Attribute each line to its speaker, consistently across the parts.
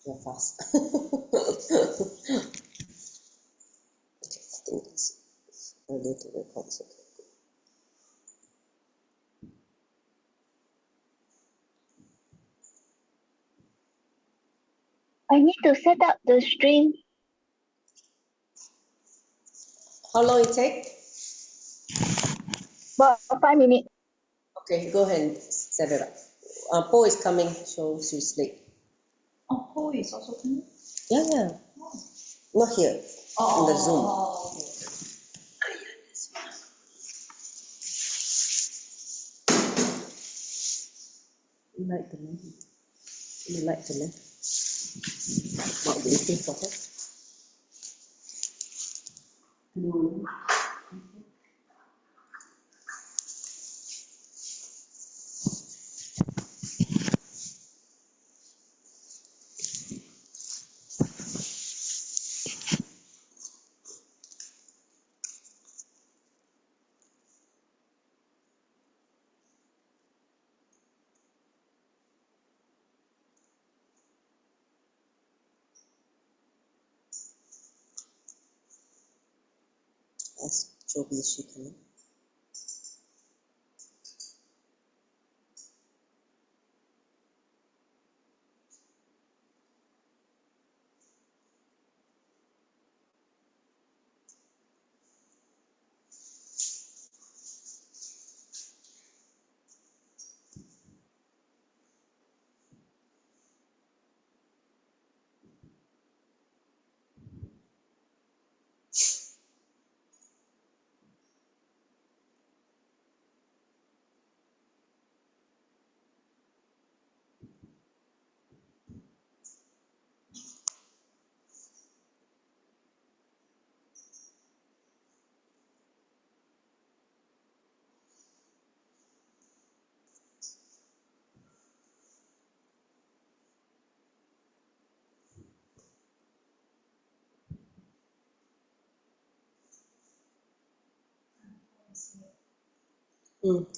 Speaker 1: You're fast. Okay, I think it's early to record. It's okay.
Speaker 2: I need to set up the stream.
Speaker 1: How long it take?
Speaker 2: About 5 minutes.
Speaker 1: Okay, go ahead and set it up. Po is coming, so she's late.
Speaker 3: Oh, Po is also coming?
Speaker 1: Yeah, yeah. Not here, in the Zoom. You like the name? You like the name? What do you think of it? No. As Joby is she coming?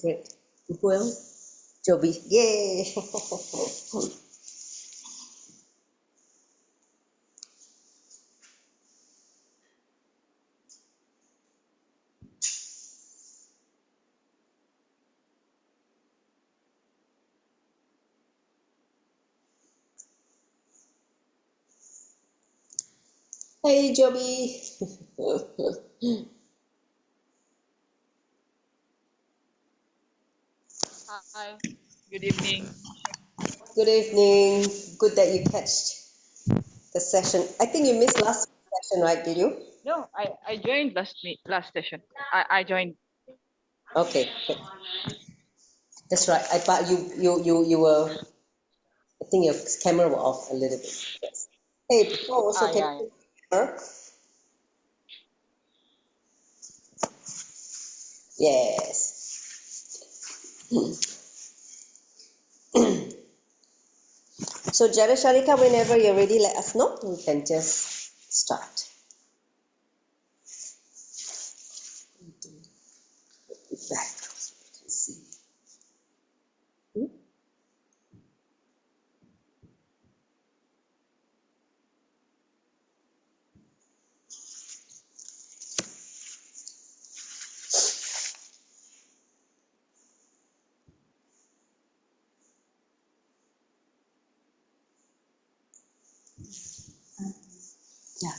Speaker 1: Great. Who else? Joby. Yay! Hey, Joby.
Speaker 4: Hi, good evening.
Speaker 1: Good evening. Good that you catched the session. I think you missed last session, right? Did you?
Speaker 4: No, I joined last session. I joined.
Speaker 1: Okay, good. That's right. I thought you were. I think your camera was off a little bit. Yes. Hey, before also can
Speaker 4: Yeah.
Speaker 1: you her? Yes. So Jara Sharika, whenever you're ready, let us know. We can just start. Back so we can see. Yeah.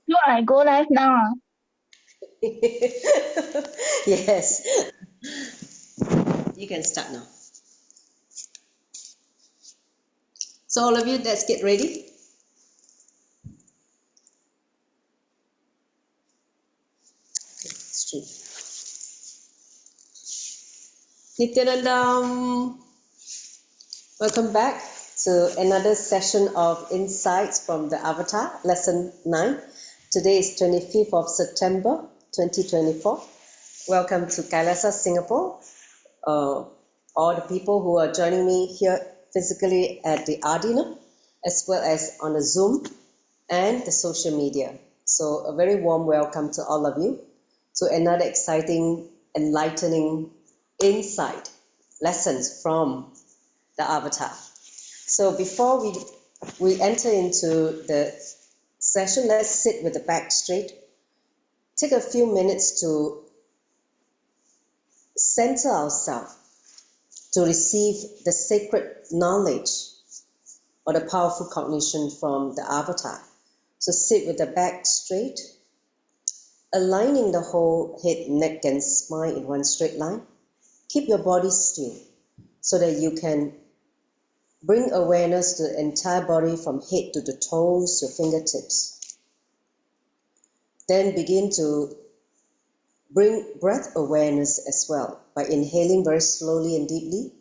Speaker 2: No, I go live now.
Speaker 1: Yes, you can start now. So all of you, let's get ready. Straight. Nithyanandam, welcome back to another session of Insights from the Avatar, Lesson 9. Today is 25th of September, 2024. Welcome to Kailasa, Singapore. All the people who are joining me here physically at the Ardina, as well as on the Zoom and the social media. So a very warm welcome to all of you to another exciting, enlightening insight lessons from the Avatar. So before we enter into the session, let's sit with the back straight. Take a few minutes to center ourselves to receive the sacred knowledge or the powerful cognition from the Avatar. So sit with the back straight, aligning the whole head, neck, and spine in one straight line. Keep your body still so that you can bring awareness to the entire body from head to the toes, your fingertips. Then begin to bring breath awareness as well by inhaling very slowly and deeply.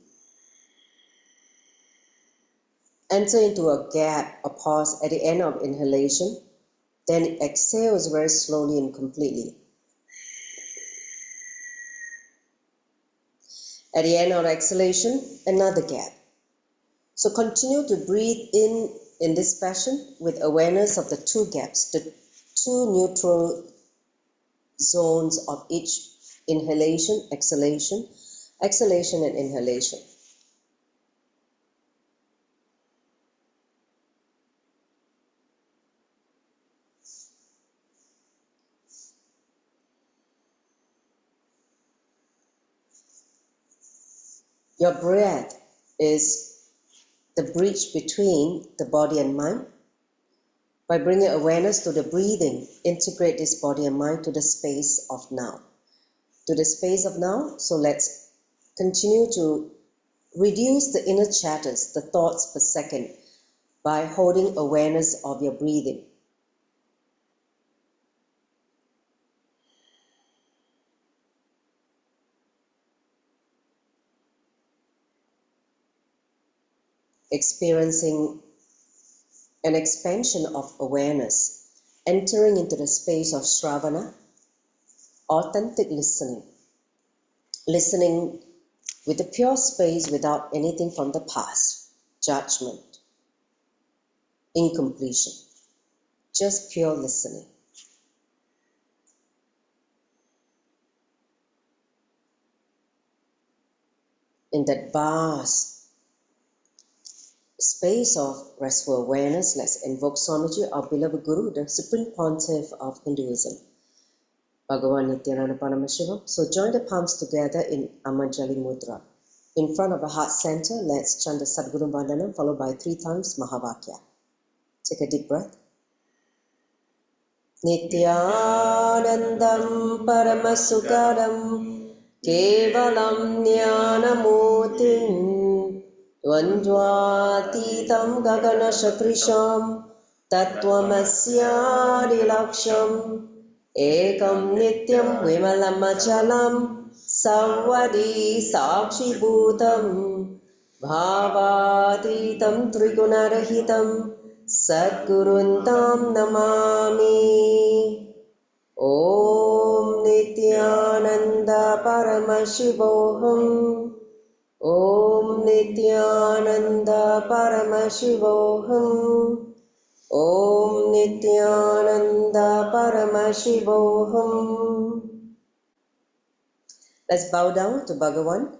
Speaker 1: Enter into a gap, a pause at the end of inhalation. Then exhale very slowly and completely. At the end of exhalation, another gap. So continue to breathe in this fashion with awareness of the two gaps, the two neutral zones of each inhalation, exhalation, exhalation and inhalation. Your breath is the bridge between the body and mind. By bringing awareness to the breathing, integrate this body and mind to the space of now. To the space of now, so let's continue to reduce the inner chatters, the thoughts per second, by holding awareness of your breathing. Experiencing an expansion of awareness, entering into the space of Shravana, authentic listening. Listening with a pure space without anything from the past, judgment, incompletion, just pure listening. In that vast space of restful awareness, let's invoke Swamiji, our beloved Guru, the Supreme Pontiff of Hinduism, Bhagavan Nithyananda Paramashivam. So join the palms together in Amanjali Mudra. In front of the heart center, let's chant the Sadguru Vandanam, followed by 3 times Mahavakya. Take a deep breath. Nithyanandam Paramasukadam Kevalam Jnanamutim Dvandvatitam Gagana Shakrisham Tattvamasyadilaksham Ekam Nityam Vimalam Achalam Savvadi Sakshi Bhutam Bhavatitam Trigunarahitam Sadguruntam Namami. Om Nithyananda Paramashivoham. Om Nithyananda Paramashivoham. Om Nithyananda Paramashivoham. Let's bow down to Bhagavan,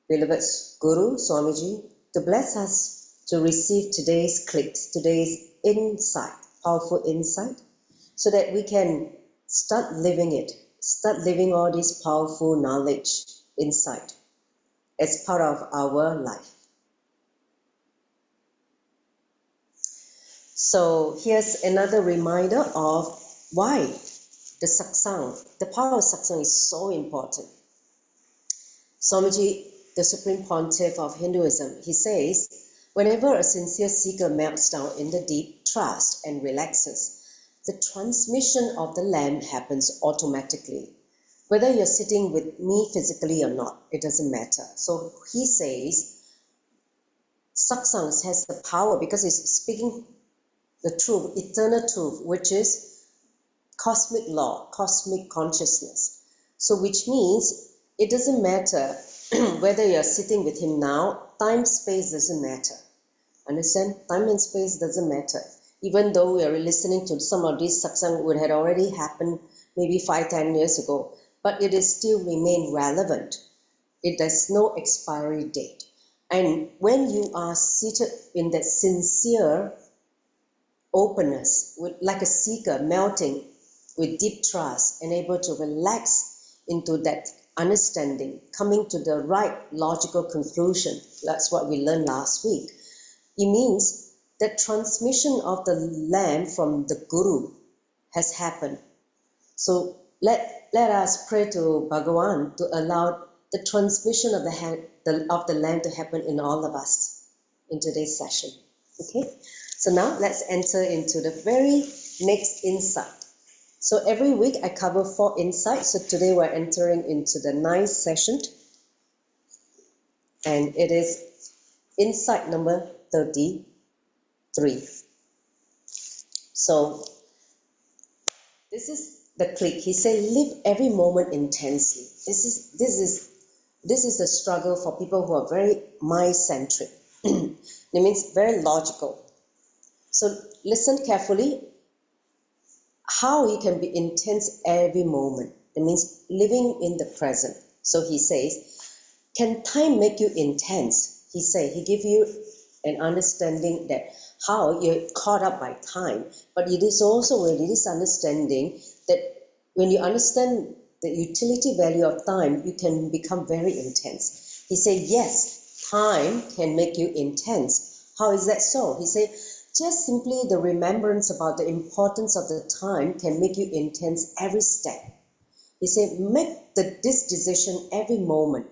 Speaker 1: beloved Guru, Swamiji, to bless us to receive today's clicks, today's insight, powerful insight, so that we can start living it, start living all this powerful knowledge, insight as part of our life. So here's another reminder of why the satsang, the power of satsang is so important. Swamiji, the Supreme Pontiff of Hinduism, he says, whenever a sincere seeker melts down in the deep trust and relaxes, the transmission of the lamp happens automatically. Whether you're sitting with me physically or not, it doesn't matter. So he says, satsangs has the power because it's speaking the truth, eternal truth, which is cosmic law, cosmic consciousness. So which means it doesn't matter whether you're sitting with him now, time, space doesn't matter. Understand? Time and space doesn't matter. Even though we are listening to some of these satsang would have already happened maybe 5-10 years ago, but it is still remain relevant. It has no expiry date. And when you are seated in that sincere openness, like a seeker melting with deep trust and able to relax into that understanding, coming to the right logical conclusion, that's what we learned last week. It means that transmission of the lamp from the Guru has happened. So let us pray to Bhagavan to allow the transmission of the lamp to happen in all of us in today's session. Okay, so now let's enter into the very next insight. So every week I cover 4 insights. So today we're entering into the 9th session, and it is insight number 33. So this is the click. He said, live every moment intensely. This is a struggle for people who are very mind-centric. It means very logical. So listen carefully. How you can be intense every moment. It means living in the present. So he says, can time make you intense? He give you an understanding that how you're caught up by time. But it is also with this understanding that when you understand the utility value of time, you can become very intense. He said, yes, time can make you intense. How is that so? He said, just simply the remembrance about the importance of the time can make you intense every step. He said, make this decision every moment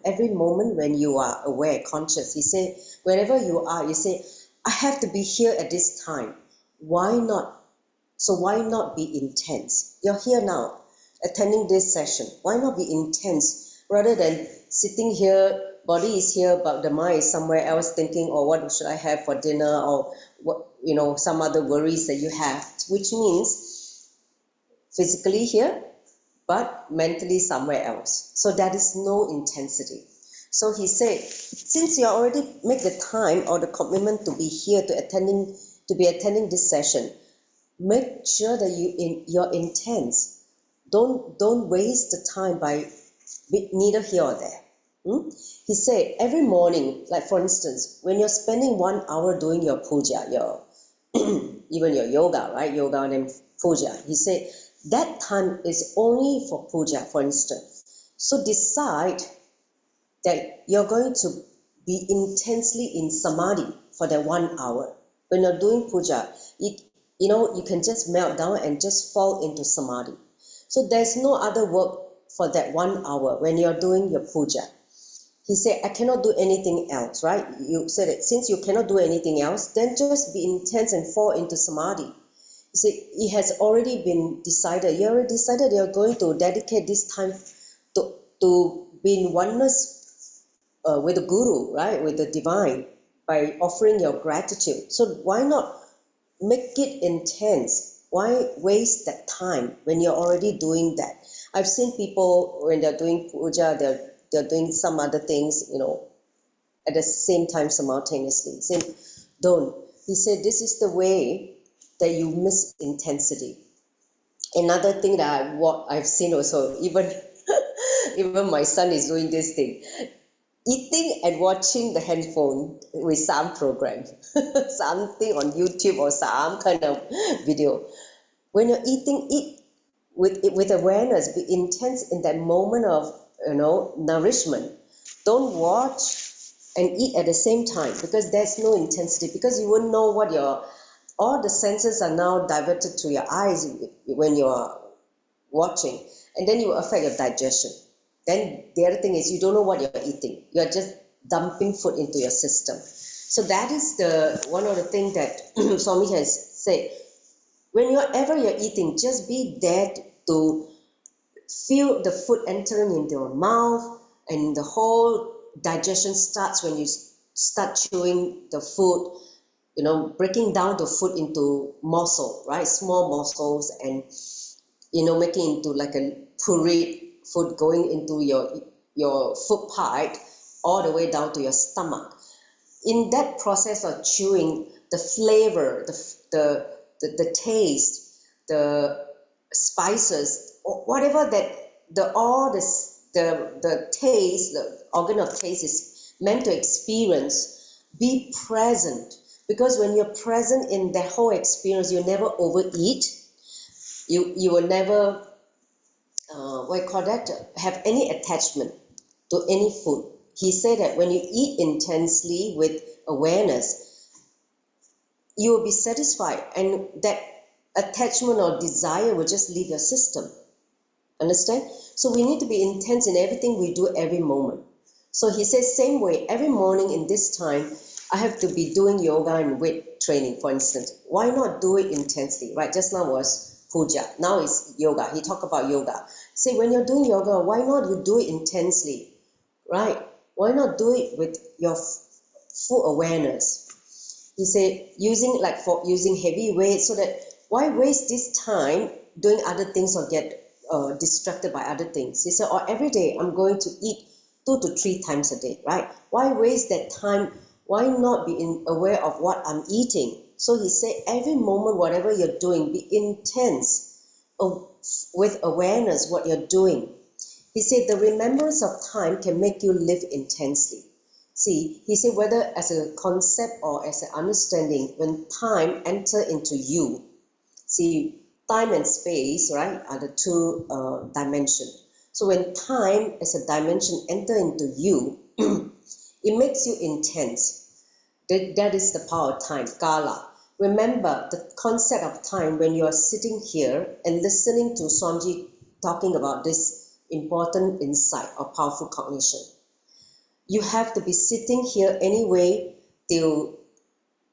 Speaker 1: when you are aware, conscious. He said, wherever you are, you say, I have to be here at this time. Why not? So why not be intense? You're here now, attending this session. Why not be intense rather than sitting here, body is here, but the mind is somewhere else thinking, or what should I have for dinner, or what, some other worries that you have, which means physically here, but mentally somewhere else. So that is no intensity. So he said, since you already make the time or the commitment to be here, to be attending this session, make sure that you're intense. Don't waste the time by neither here or there. He said, every morning, like for instance, when you're spending 1 hour doing your puja, even your yoga, right? Yoga and puja. He said, that time is only for puja, for instance. So decide that you're going to be intensely in samadhi for that 1 hour. When you're doing puja, you can just melt down and just fall into samadhi. So there's no other work for that 1 hour when you're doing your puja. He said, I cannot do anything else, right? You said it. Since you cannot do anything else, then just be intense and fall into samadhi. He said, it has already been decided. You already decided you're going to dedicate this time to be in oneness with the Guru, right? With the divine, by offering your gratitude. So why not make it intense? Why waste that time when you're already doing that? I've seen people when they're doing puja, they're doing some other things, at the same time simultaneously. Saying, don't. He said, this is the way that you miss intensity. Another thing that I've seen also, even my son is doing this thing. Eating and watching the handphone with some program, something on YouTube or some kind of video. When you're eating, eat with awareness, be intense in that moment of nourishment. Don't watch and eat at the same time, because there's no intensity, because you wouldn't know what you're all the senses are now diverted to your eyes when you are watching, and then you will affect your digestion. Then the other thing is you don't know what you're eating. You're just dumping food into your system. So that is the one of the things that Swamiji has said. Whenever you're eating, just be there to feel the food entering into your mouth, and the whole digestion starts when you start chewing the food, breaking down the food into morsel, right? Small morsels, and making into like a puree food going into your food pipe all the way down to your stomach. In that process of chewing, the flavor, the taste, the spices, whatever that the taste, the organ of taste is meant to experience, be present. Because when you're present in that whole experience, you never overeat. You will never, have any attachment to any food. He said that when you eat intensely with awareness, you will be satisfied, and that attachment or desire will just leave your system. Understand? So we need to be intense in everything we do every moment. So he says, same way, every morning in this time, I have to be doing yoga and weight training, for instance. Why not do it intensely, right? Just now was puja, now it's yoga. He talked about yoga. Say, when you're doing yoga, why not you do it intensely, right? Why not do it with your full awareness? He said, using heavy weights, so that why waste this time doing other things or get distracted by other things? He said, or every day I'm going to eat 2 to 3 times a day, right? Why waste that time? Why not be aware of what I'm eating? So he said, every moment, whatever you're doing, be intense with awareness what you're doing. He said, the remembrance of time can make you live intensely. See, he said, whether as a concept or as an understanding, when time enter into you, see, time and space, right, are the two dimensions. So when time as a dimension enter into you, it makes you intense. That is the power of time, kala. Remember the concept of time when you are sitting here and listening to Swamiji talking about this important insight or powerful cognition. You have to be sitting here anyway till,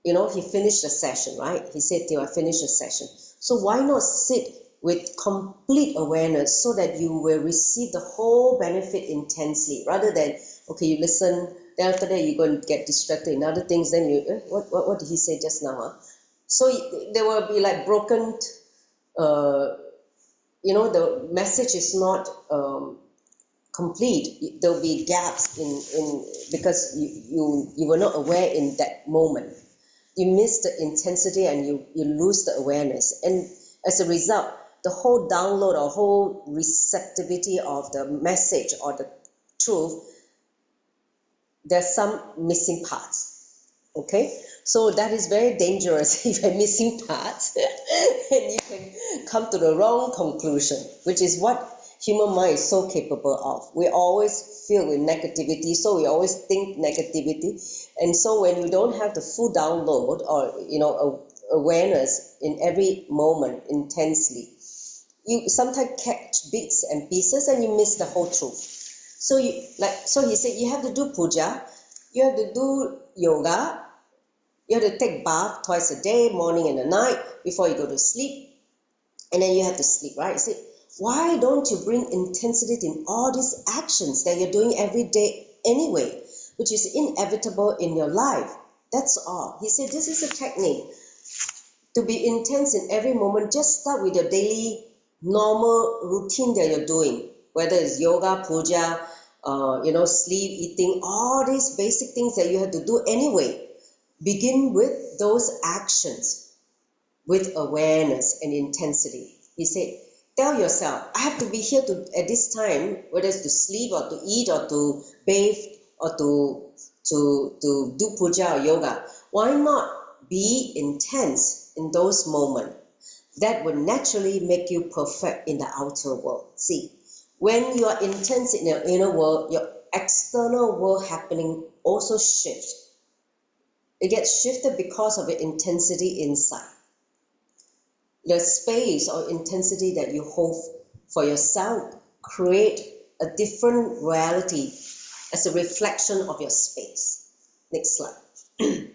Speaker 1: he finished the session, right? He said till I finish the session. So why not sit with complete awareness so that you will receive the whole benefit intensely, rather than, okay, you listen, then after that you're going to get distracted in other things, then you, what did he say just now? Huh? So there will be like broken, the message is not complete. There will be gaps in because you were not aware in that moment. You miss the intensity and you lose the awareness. And as a result, the whole download or whole receptivity of the message or the truth, there's some missing parts. Okay? So that is very dangerous if you're missing parts and you can come to the wrong conclusion, which is what human mind is so capable of. We always filled with negativity, so we always think negativity. And so when you don't have the full download or awareness in every moment intensely, you sometimes catch bits and pieces and you miss the whole truth. So he said you have to do puja, you have to do yoga, you have to take bath twice a day, morning and at night, before you go to sleep, and then you have to sleep, right? So why don't you bring intensity in all these actions that you're doing every day anyway, which is inevitable in your life? That's all. He said this is a technique to be intense in every moment. Just start with your daily normal routine that you're doing, whether it's yoga, puja, sleep, eating, all these basic things that you have to do anyway. Begin with those actions with awareness and intensity. He said, tell yourself, I have to be here at this time, whether it's to sleep or to eat or to bathe or to do puja or yoga. Why not be intense in those moments? That will naturally make you perfect in the outer world. See, when you are intense in your inner world, your external world happening also shifts. It gets shifted because of the intensity inside. the space or intensity that you hold for yourself create a different reality as a reflection of your space. Next slide.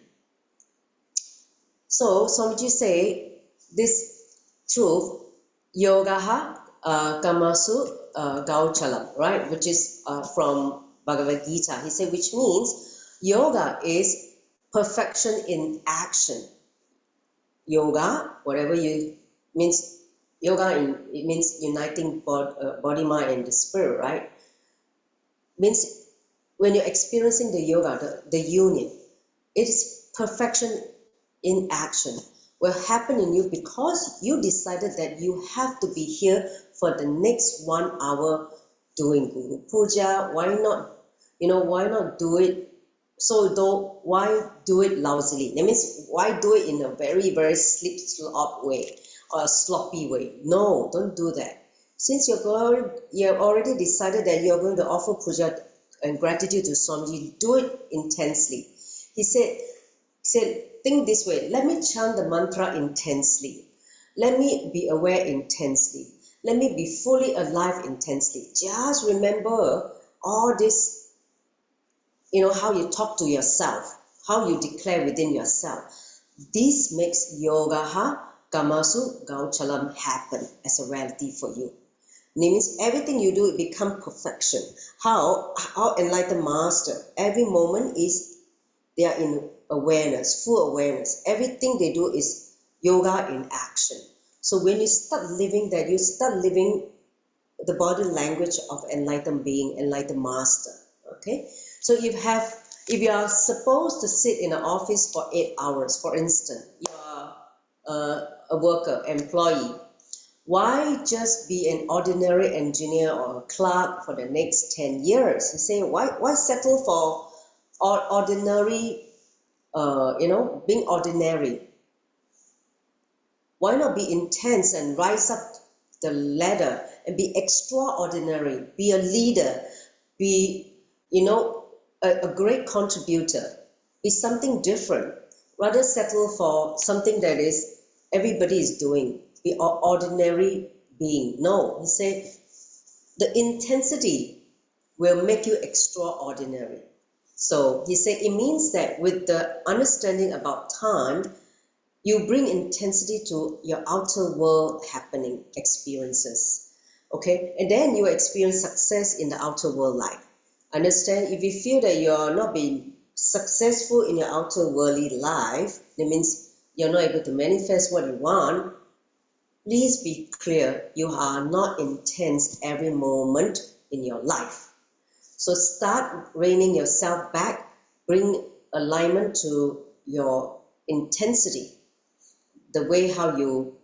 Speaker 1: So Swamiji say this truth, yogaha kamasu gauchalam, right, which is from Bhagavad Gita. He said, which means yoga is perfection in action. Yoga, whatever you means, it means uniting body, mind, and the spirit, right? Means when you're experiencing the yoga, the union, it is perfection in action. Will happen in you because you decided that you have to be here for the next 1 hour doing Guru Puja. Why not? Why not do it? So though, why do it lousily? That means why do it in a very, very slop way or a sloppy way? No, don't do that. Since you have already decided that you're going to offer puja and gratitude to Swamiji, do it intensely. He said, think this way, let me chant the mantra intensely. Let me be aware intensely. Let me be fully alive intensely. Just remember all this, how you talk to yourself, how you declare within yourself. This makes yogaha kamasu gauchalam happen as a reality for you. It means everything you do, it becomes perfection. How enlightened master, every moment they are in awareness, full awareness. Everything they do is yoga in action. So when you start living that, you start living the body language of enlightened being, enlightened master. Okay? So if you are supposed to sit in an office for 8 hours, for instance, you are a worker, employee, why just be an ordinary engineer or a clerk for the next 10 years? You say, why settle for ordinary, being ordinary? Why not be intense and rise up the ladder and be extraordinary, be a leader, be, a great contributor, be something different, rather settle for something that is everybody is doing, be an ordinary being. No, he said, the intensity will make you extraordinary. So he said it means that with the understanding about time, you bring intensity to your outer world happening experiences. Okay, and then you experience success in the outer world life. Understand, if you feel that you are not being successful in your outer worldly life, that means you're not able to manifest what you want, please be clear, you are not intense every moment in your life. So start reining yourself back, bring alignment to your intensity, the way how you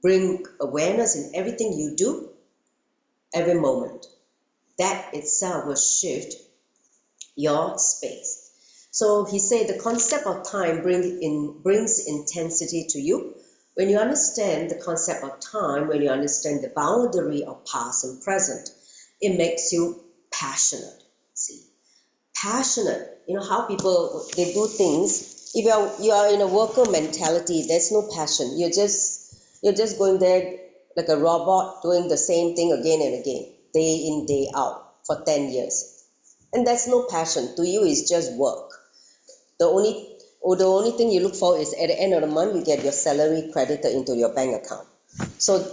Speaker 1: bring awareness in everything you do, every moment. That itself will shift your space. So he said the concept of time brings intensity to you. When you understand the concept of time, when you understand the boundary of past and present, it makes you passionate. See, passionate. How people, they do things. If you are in a worker mentality, there's no passion. You're just going there like a robot doing the same thing again and again, day in, day out for 10 years. And that's no passion. To you, it's just work. The only thing you look for is at the end of the month, you get your salary credited into your bank account. So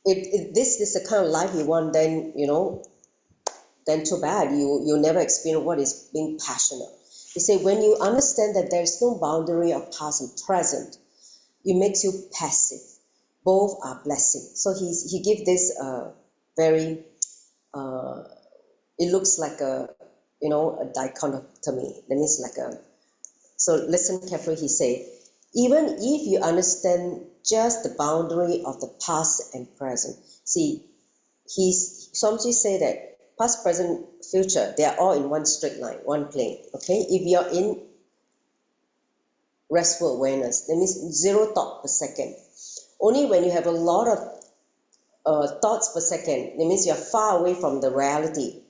Speaker 1: if this is the kind of life you want, then, then too bad. You never experience what is being passionate. You say, when you understand that there is no boundary of past and present, it makes you passive. Both are blessings. So he gives this very, it looks like a dichotomy. That means so listen carefully, he said, even if you understand just the boundary of the past and present, see, Swamiji say that past, present, future, they are all in one straight line, one plane, okay? If you're in restful awareness, that means 0 thought per second. Only when you have a lot of thoughts per second, that means you're far away from the reality.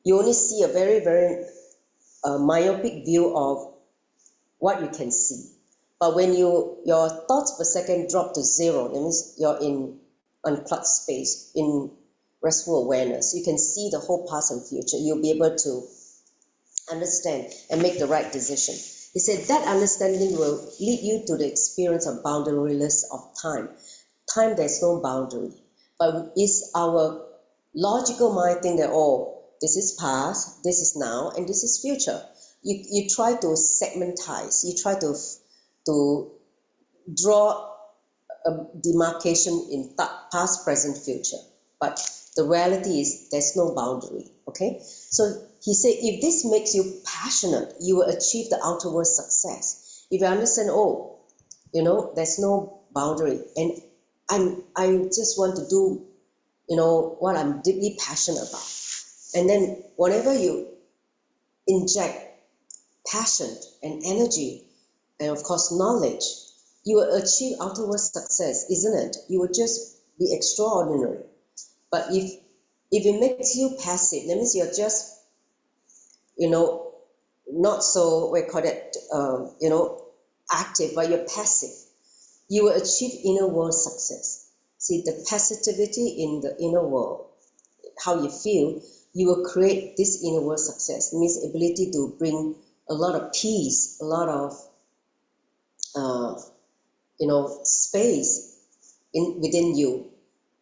Speaker 1: You only see a very, very myopic view of what you can see. But when your thoughts per second drop to zero, that means you're in unplugged space, in restful awareness. You can see the whole past and future. You'll be able to understand and make the right decision. He said that understanding will lead you to the experience of boundaryless of time. Time, there's no boundary. But it's our logical mind think that, oh, this is past, this is now, and this is future. You try to segmentize, you try to draw a demarcation in past, present, future. But the reality is there's no boundary, okay? So he said, if this makes you passionate, you will achieve the outer world success. If you understand, oh, there's no boundary, and I just want to do, what I'm deeply passionate about. And then whenever you inject passion and energy, and of course knowledge, you will achieve outer world success, isn't it? You will just be extraordinary. But if it makes you passive, that means you're just, not so, we call it, active, but you're passive. You will achieve inner world success. See, the passivity in the inner world, how you feel, you will create this inner world success. It means ability to bring a lot of peace, a lot of, space within you,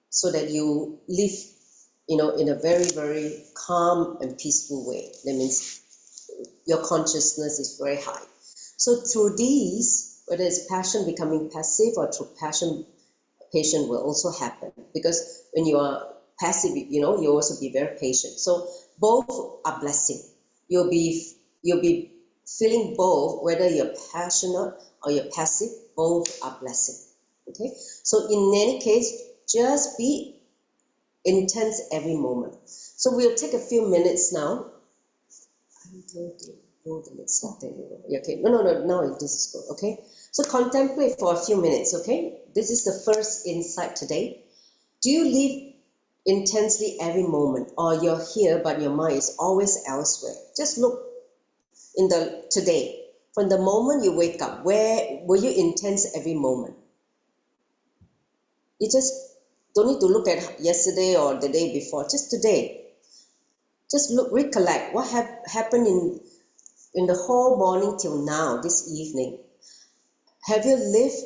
Speaker 1: so that you live, in a very, very calm and peaceful way. That means your consciousness is very high. So through these, whether it's passion becoming passive or through passion, patient will also happen. Because when you are passive, you also be very patient. So both are blessing. You'll be feeling both, whether you're passionate or you're passive, both are blessing. Okay? So in any case, just be intense every moment. So we'll take a few minutes now. I'm going to go the next slide. Okay. No. Now this is good. Okay. So contemplate for a few minutes. Okay. This is the first insight today. Do you live intensely every moment, or you're here but your mind is always elsewhere? Just look in the today. From the moment you wake up, where were you intense every moment? You just don't need to look at yesterday or the day before, just today. Just recollect what happened in the whole morning till now, this evening. Have you lived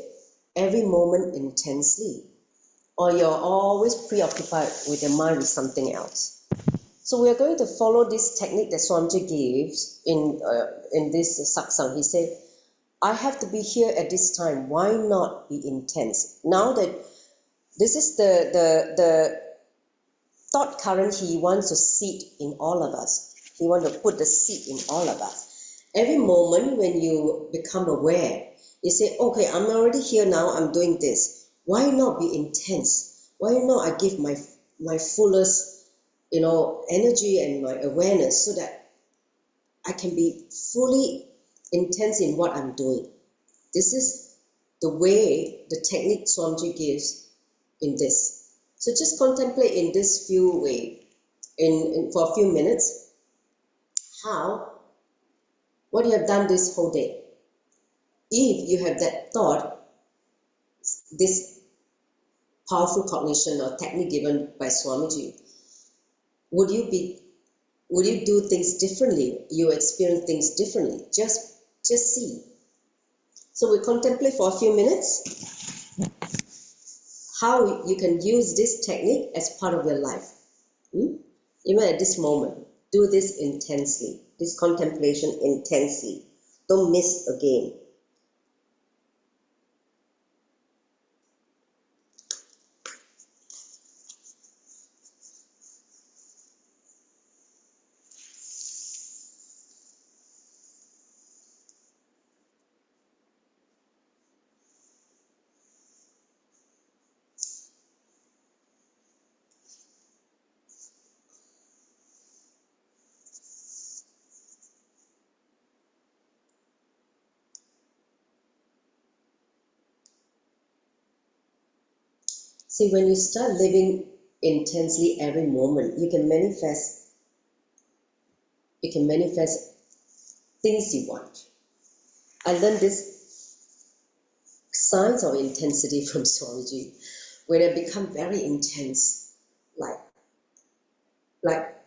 Speaker 1: every moment intensely? Or you're always preoccupied with your mind with something else? So we are going to follow this technique that Swamiji gives in this satsang. He said, I have to be here at this time. Why not be intense? Now that this is the thought current he wants to seed in all of us. He wants to put the seed in all of us. Every moment when you become aware, you say, okay, I'm already here now, I'm doing this. Why not be intense? Why not I give my fullest, energy and my awareness so that I can be fully intense in what I'm doing. This is the way, the technique Swamiji gives in this. So just contemplate in this few way, for a few minutes, what you have done this whole day. If you have that thought, this powerful cognition or technique given by Swamiji, would you do things differently? You experience things differently. Just see. So we contemplate for a few minutes how you can use this technique as part of your life. Even at this moment, do this intensely, this contemplation intensely. Don't miss again. See, when you start living intensely every moment, you can manifest things you want. I learned this signs of intensity from Swamiji. When I become very intense, like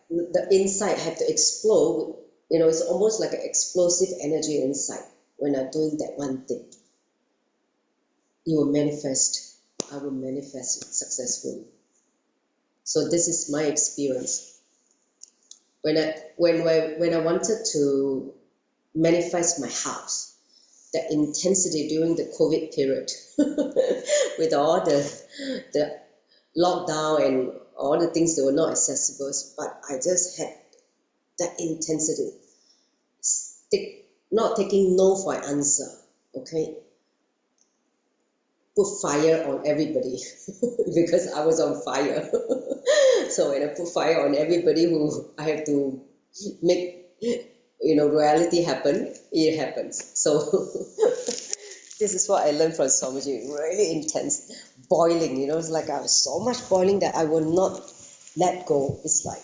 Speaker 1: the inside had to explode, it's almost like an explosive energy inside when I'm doing that one thing. You will manifest, I will manifest it successfully. So this is my experience. When I wanted to manifest my house, the intensity during the COVID period, with all the lockdown and all the things that were not accessible, but I just had that intensity, not taking no for an answer, okay? Put fire on everybody because I was on fire. So when I put fire on everybody who I have to make, reality happen, it happens. So this is what I learned from Swamiji, really intense, boiling, it's like I was so much boiling that I will not let go. It's like,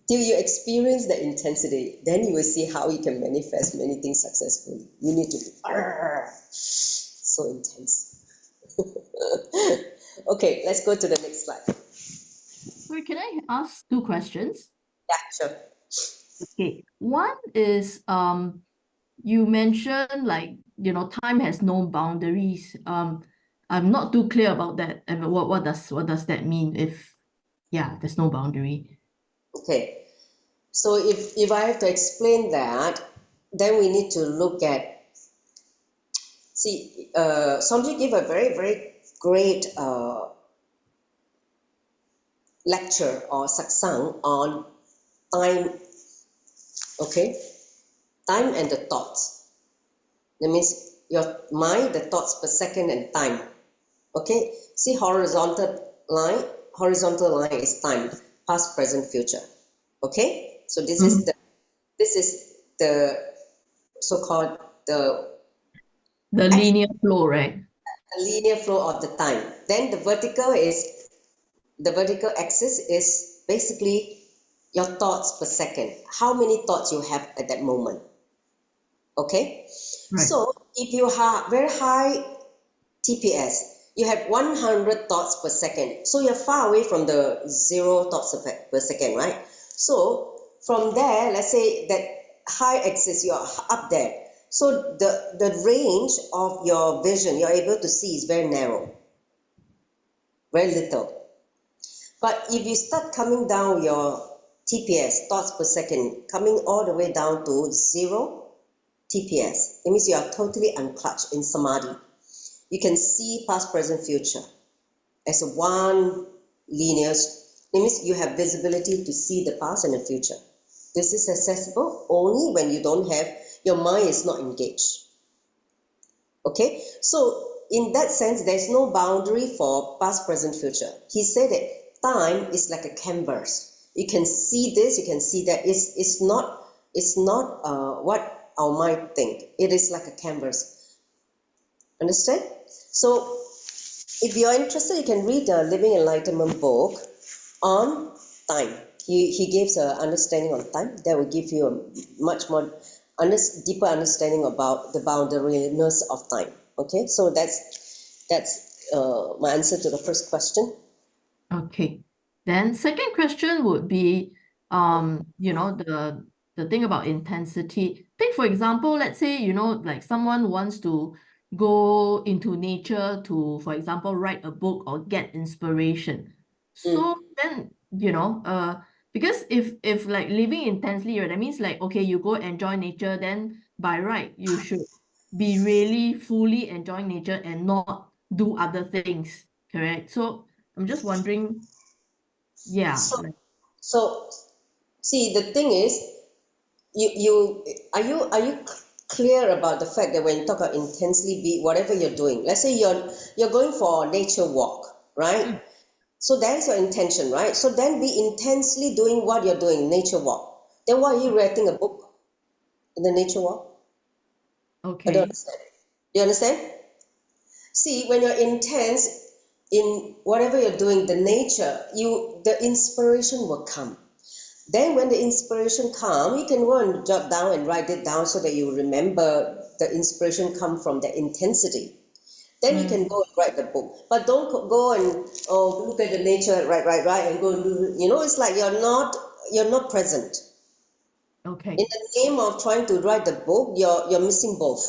Speaker 1: till you experience the intensity, then you will see how you can manifest many things successfully. You need to be so intense. Okay, let's go to the next slide.
Speaker 5: Sorry, can I ask 2 questions?
Speaker 1: Yeah, sure.
Speaker 5: Okay, one is you mentioned like time has no boundaries. I'm not too clear about that. And what does that mean if there's no boundary?
Speaker 1: Okay, so if I have to explain that, then we need to look at, Swamiji gave a very, very great lecture or satsang on time, okay? Time and the thoughts. That means your mind, the thoughts per second, and time. Okay? See, horizontal line is time, past, present, future. Okay? So this is the so-called the
Speaker 5: linear flow, right?
Speaker 1: linear flow of the time. Then the vertical axis is basically your thoughts per second. How many thoughts you have at that moment? Okay?
Speaker 5: Right.
Speaker 1: So if you have very high TPS, you have 100 thoughts per second. So you're far away from the 0 thoughts per second, right? So from there, let's say that high axis, you're up there. So the range of your vision you're able to see is very narrow, very little. But if you start coming down your TPS, thoughts per second, coming all the way down to 0 TPS, it means you are totally unclutched in samadhi. You can see past, present, future as one linear. It means you have visibility to see the past and the future. This is accessible only when you don't have, your mind is not engaged. Okay, so in that sense, there's no boundary for past, present, future. He said that time is like a canvas. You can see this, you can see that. It's not what our mind think. It is like a canvas. Understand? So if you're interested, you can read the Living Enlightenment book on time. He gives an understanding on time that will give you a much more deeper understanding about the boundaryless of time. Okay, so that's my answer to the first question.
Speaker 5: Okay. Then second question would be, the thing about intensity. Take for example, let's say, like someone wants to go into nature to, for example, write a book or get inspiration. So then, because if like living intensely, right, that means like, okay, you go enjoy nature, then by right, you should be really fully enjoying nature and not do other things, correct? So I'm just wondering,
Speaker 1: So see, the thing is, you are you clear about the fact that when you talk about intensely, be whatever you're doing, let's say you're going for a nature walk, right? So that is your intention, right? So then be intensely doing what you're doing, nature walk. Then why are you writing a book in the nature walk? I
Speaker 5: okay.
Speaker 1: don't understand. Do you understand? See, when you're intense in whatever you're doing, the nature, the inspiration will come. Then when the inspiration comes, you can go and jot down and write it down so that you remember the inspiration come from the intensity. Then you can go and write the book. But don't go and look at the nature, write, and go and do, it's like you're not present.
Speaker 5: Okay.
Speaker 1: In the name of trying to write the book, you're missing both.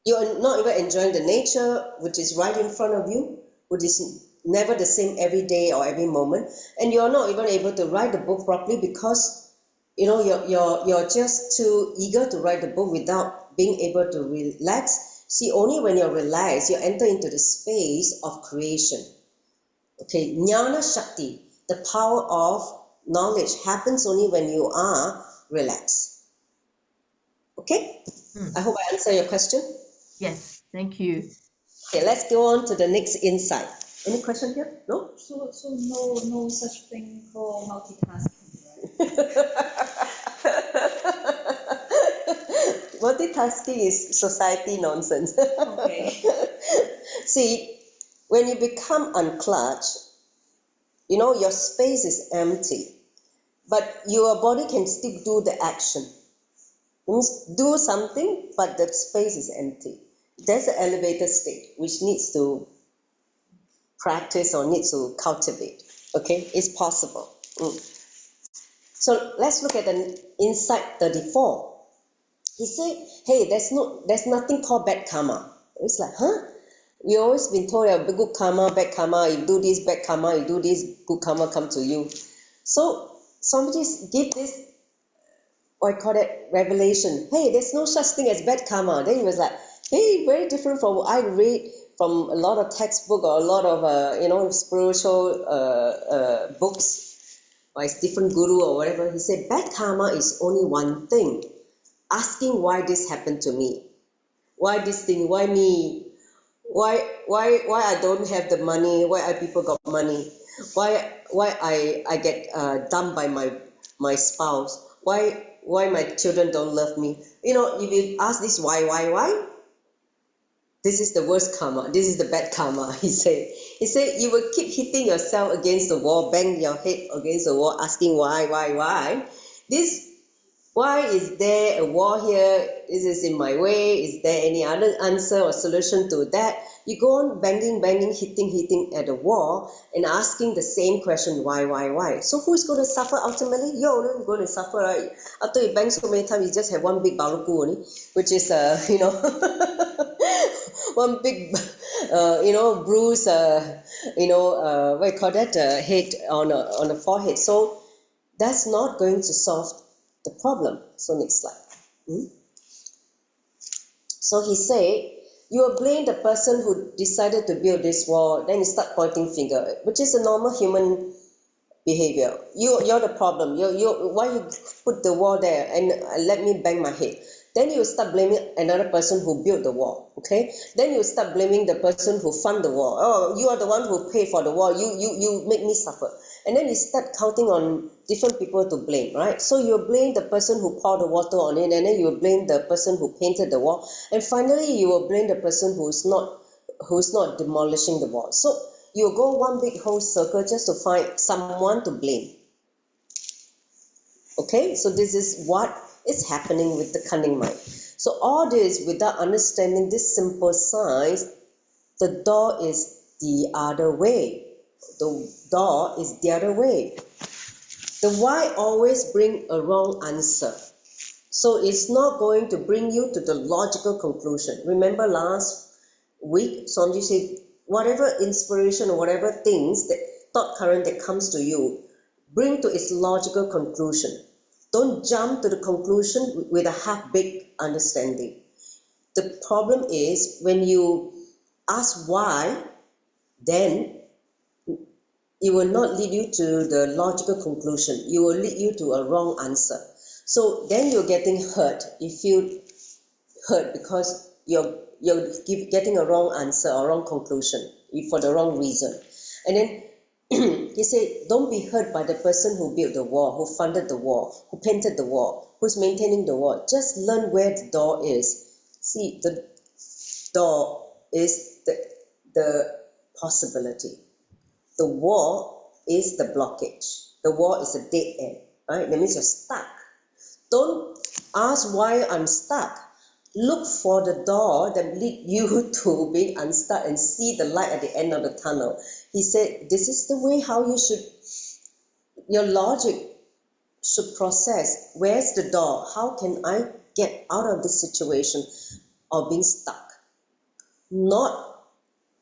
Speaker 1: You're not even enjoying the nature, which is right in front of you, which is never the same every day or every moment, and you're not even able to write the book properly because you're just too eager to write the book without being able to relax. See, only when you're relaxed, you enter into the space of creation. Okay, Jnana Shakti, the power of knowledge, happens only when you are relaxed. Okay? I hope I answered your question.
Speaker 5: Yes, thank you.
Speaker 1: Okay, let's go on to the next insight. Any question here? No?
Speaker 3: So no such thing called multitasking, right?
Speaker 1: Multitasking is society nonsense.
Speaker 3: Okay.
Speaker 1: See, when you become unclutched, your space is empty, but your body can still do the action. It means do something, but the space is empty. That's an elevated state which needs to practice or needs to cultivate. Okay, it's possible. So let's look at the insight 34. He said, hey, there's nothing called bad karma. It's like, huh? We always been told that good karma, bad karma, you do this, bad karma, you do this, good karma come to you. So somebody give this, what I call it, revelation. Hey, there's no such thing as bad karma. Then he was like, hey, very different from what I read from a lot of textbook or a lot of, spiritual books by a different guru or whatever. He said, bad karma is only one thing. Asking why this happened to me, why this thing, why me, why I don't have the money, why people got money, why I get dumped by my spouse, why my children don't love me. If you ask this why, this is the worst karma, this is the bad karma. He said you will keep hitting yourself against the wall, bang your head against the wall, asking why. This Why is there a war here? Is this in my way? Is there any other answer or solution to that? You go on banging, hitting at the wall and asking the same question, why? So who is going to suffer ultimately? You're going to suffer, right? After you bang so many times, you just have one big baluku only, which is, one big, bruise, what you call that, head on the forehead. So that's not going to solve the problem. So next slide. So he said, you will blame the person who decided to build this wall, then you start pointing finger, which is a normal human behavior. You're the problem. Why you put the wall there and let me bang my head? Then you start blaming another person who built the wall. Okay? Then you start blaming the person who funded the wall. Oh, you are the one who paid for the wall. You make me suffer. And then you start counting on different people to blame, right? So you blame the person who poured the water on it, and then you blame the person who painted the wall, and finally you will blame the person who's not demolishing the wall. So you go one big whole circle just to find someone to blame. Okay, so this is what is happening with the cunning mind. So all this, without understanding this simple science, the door is the other way. The door is the other way. The why always bring a wrong answer. So it's not going to bring you to the logical conclusion. Remember last week, Swamiji said, whatever inspiration or whatever things, that thought current that comes to you, bring to its logical conclusion. Don't jump to the conclusion with a half-baked understanding. The problem is when you ask why, then it will not lead you to the logical conclusion. It will lead you to a wrong answer. So then you're getting hurt. You feel hurt because you're getting a wrong answer or wrong conclusion for the wrong reason. And then he said, don't be hurt by the person who built the wall, who funded the wall, who painted the wall, who's maintaining the wall. Just learn where the door is. See, the door is the possibility. The wall is the blockage. the wall is a dead end, right? That means you're stuck. Don't ask why I'm stuck. Look for the door that lead you to being unstuck and see the light at the end of the tunnel. He said, this is the way how you should, your logic should process. Where's the door? How can I get out of this situation of being stuck? Not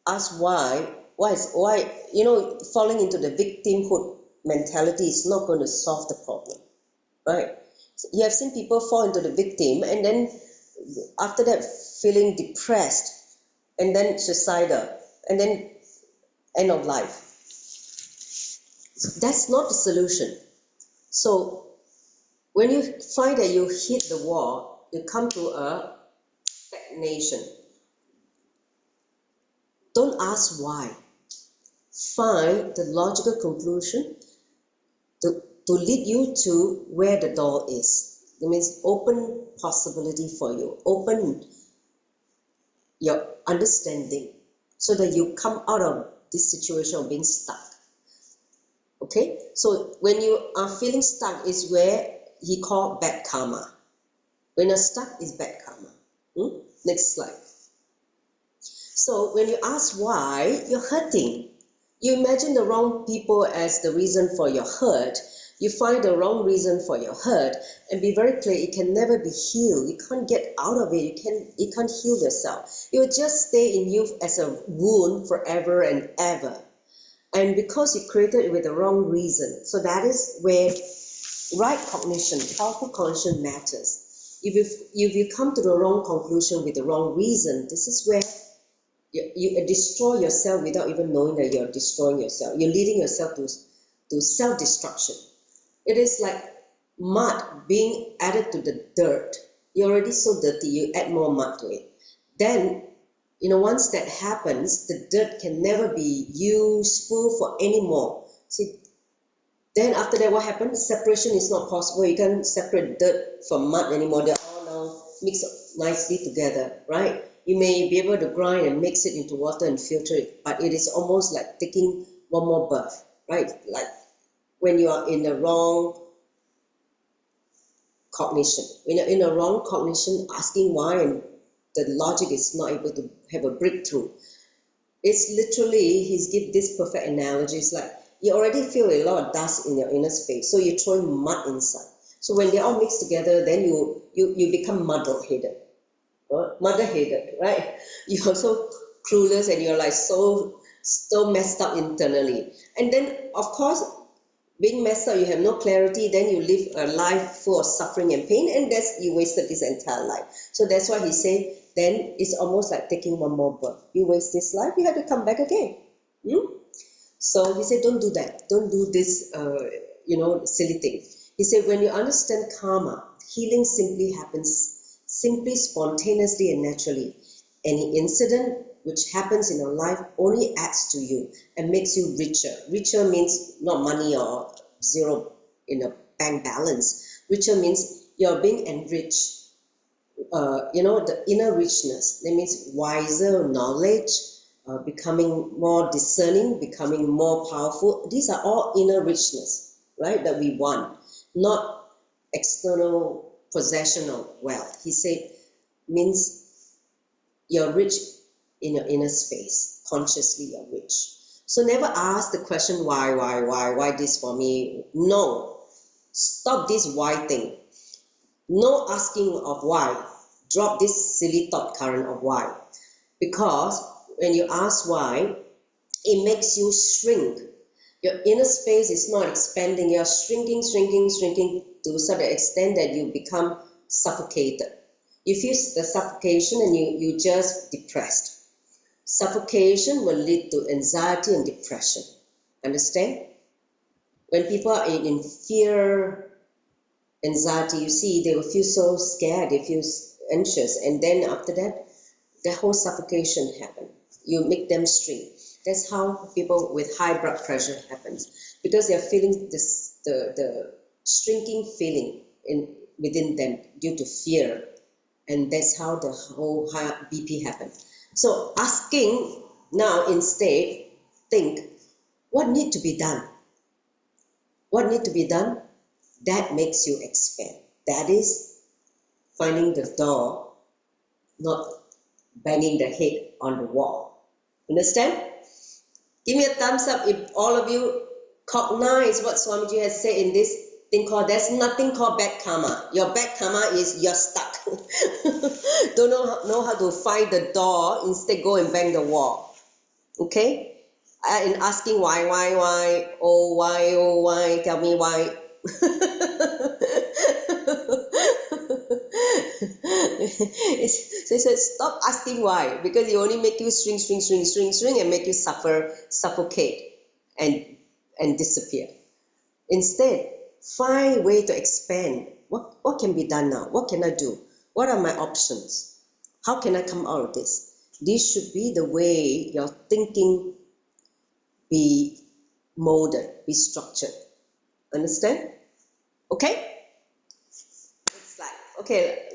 Speaker 1: ask why, falling into the victimhood mentality is not going to solve the problem, right? You have seen people fall into the victim and then after that feeling depressed and then suicidal and then end of life. That's not the solution. So when you find that you hit the wall, you come to a stagnation. Don't ask why. Find the logical conclusion to lead you to where the door is. It means open possibility for you. Open your understanding so that you come out of this situation of being stuck. Okay? So when you are feeling stuck is where he called bad karma. When you're stuck is bad karma. Next slide. So when you ask why, you're hurting. You imagine the wrong people as the reason for your hurt. You find the wrong reason for your hurt and be very clear, it can never be healed. You can't get out of it. You can't heal yourself. It will just stay in you as a wound forever and ever. And because you created it with the wrong reason. So that is where right cognition, powerful cognition matters. If you come to the wrong conclusion with the wrong reason, this is where you destroy yourself without even knowing that you're destroying yourself. You're leading yourself to self-destruction. It is like mud being added to the dirt. You're already so dirty, you add more mud to it. Then, once that happens, the dirt can never be useful for anymore. See, then after that, what happens? Separation is not possible. You can't separate dirt from mud anymore. They're all now mixed nicely together, right? You may be able to grind and mix it into water and filter it, but it is almost like taking one more bath, right? Like when you are in the wrong cognition. When you're in the wrong cognition, asking why and the logic is not able to have a breakthrough. It's literally, he's give this perfect analogy. It's like you already feel a lot of dust in your inner space, so you're throwing mud inside. So when they all mix together, then you become muddle-headed. Mother-headed, right? You're so clueless and you're like so messed up internally. And then, of course, being messed up, you have no clarity, then you live a life full of suffering and pain, and you wasted this entire life. So that's why he said, then it's almost like taking one more birth. You waste this life, you have to come back again. So he said, don't do that. Don't do this, silly thing. He said, when you understand karma, healing simply happens simply, spontaneously and naturally. Any incident which happens in your life only adds to you and makes you richer. Richer means not money or zero in a bank balance. Richer means you're being enriched. The inner richness. That means wiser knowledge, becoming more discerning, becoming more powerful. These are all inner richness, right, that we want, not external possessional wealth. He said, means you're rich in your inner space. Consciously, you're rich. So never ask the question, why this for me? No. Stop this why thing. No asking of why. Drop this silly thought current of why. Because when you ask why, it makes you shrink. Your inner space is not expanding. You're shrinking to such an extent that you become suffocated. You feel the suffocation and you just depressed. Suffocation will lead to anxiety and depression. Understand? When people are in fear, anxiety, you see, they will feel so scared, they feel anxious, and then after that, the whole suffocation happens. You make them shrink. That's how people with high blood pressure happens, because they're feeling this, the shrinking feeling within them due to fear, and that's how the whole high BP happens. So asking now instead, think, what needs to be done? what needs to be done? That makes you expand. That is finding the door, not banging the head on the wall. Understand? Give me a thumbs up if all of you cognize what Swamiji has said in this thing called, there's nothing called bad karma. Your bad karma is you're stuck. Don't know how to find the door, instead go and bang the wall. Okay? And asking why, oh why, tell me why. So he said, stop asking why, because it only make you shrink and make you suffocate and disappear. Instead, find a way to expand. What can be done now? What can I do? What are my options? How can I come out of this? This should be the way your thinking be molded, be structured. Understand? Okay? Next slide. Okay.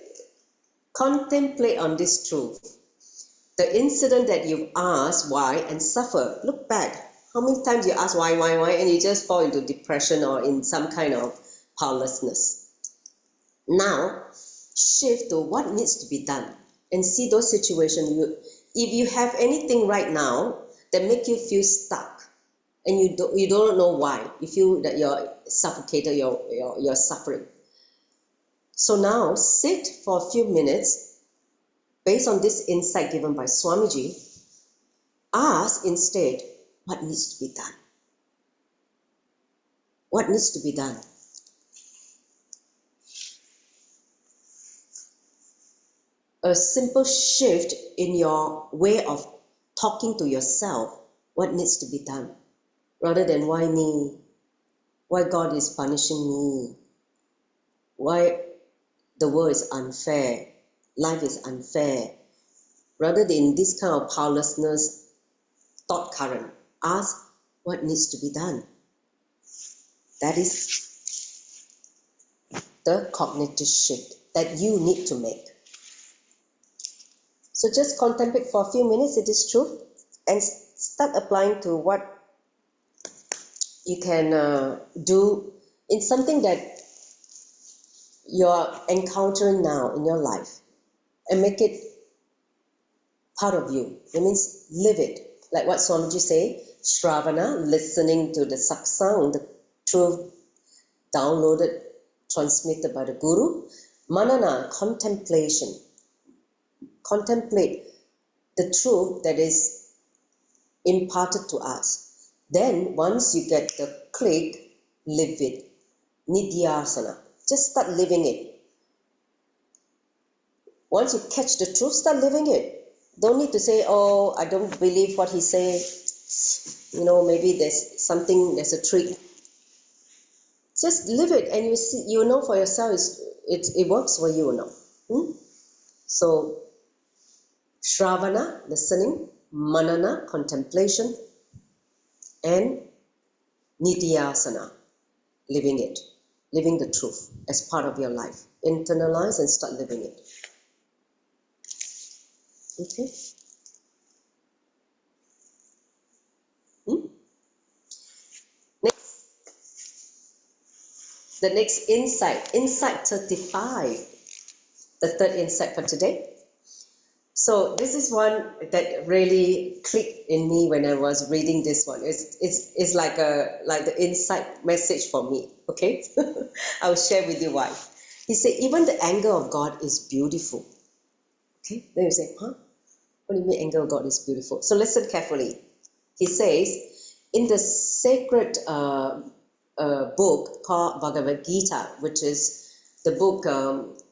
Speaker 1: Contemplate on this truth. The incident that you've asked why and suffer. Look back. How many times you ask why, and you just fall into depression or in some kind of powerlessness. Now, shift to what needs to be done and see those situations. If you have anything right now that make you feel stuck, and you don't know why, you feel that you're suffocated, you're suffering. So now sit for a few minutes, based on this insight given by Swamiji, ask instead, what needs to be done? What needs to be done? A simple shift in your way of talking to yourself, what needs to be done? Rather than why me? Why God is punishing me? Why the world is unfair? Life is unfair. Rather than this kind of powerlessness thought current, ask what needs to be done. That is the cognitive shift that you need to make. So just contemplate for a few minutes, it is true, and start applying to what you can do in something that you're encountering now in your life, and make it part of you. That means live it. Like what Swamiji say, Shravana, listening to the Satsang, the truth downloaded, transmitted by the Guru. Manana, contemplation. Contemplate the truth that is imparted to us. Then once you get the click, live it. Nidhyasana. Just start living it. Once you catch the truth, start living it. Don't need to say, oh, I don't believe what he say. Maybe there's a trick. Just live it, and you see, know for yourself it works for you now. So, Shravana, listening, Manana, contemplation, and Nidhyasana, living it, living the truth as part of your life. Internalize and start living it. Okay? The next insight 35, the third insight for today. So this is one that really clicked in me when I was reading this one. It's like the insight message for me. Okay, I'll share with you why. He said, even the anger of God is beautiful. Okay, then you say, huh? What do you mean anger of God is beautiful? So listen carefully. He says, in the sacred book called Bhagavad Gita, which is the book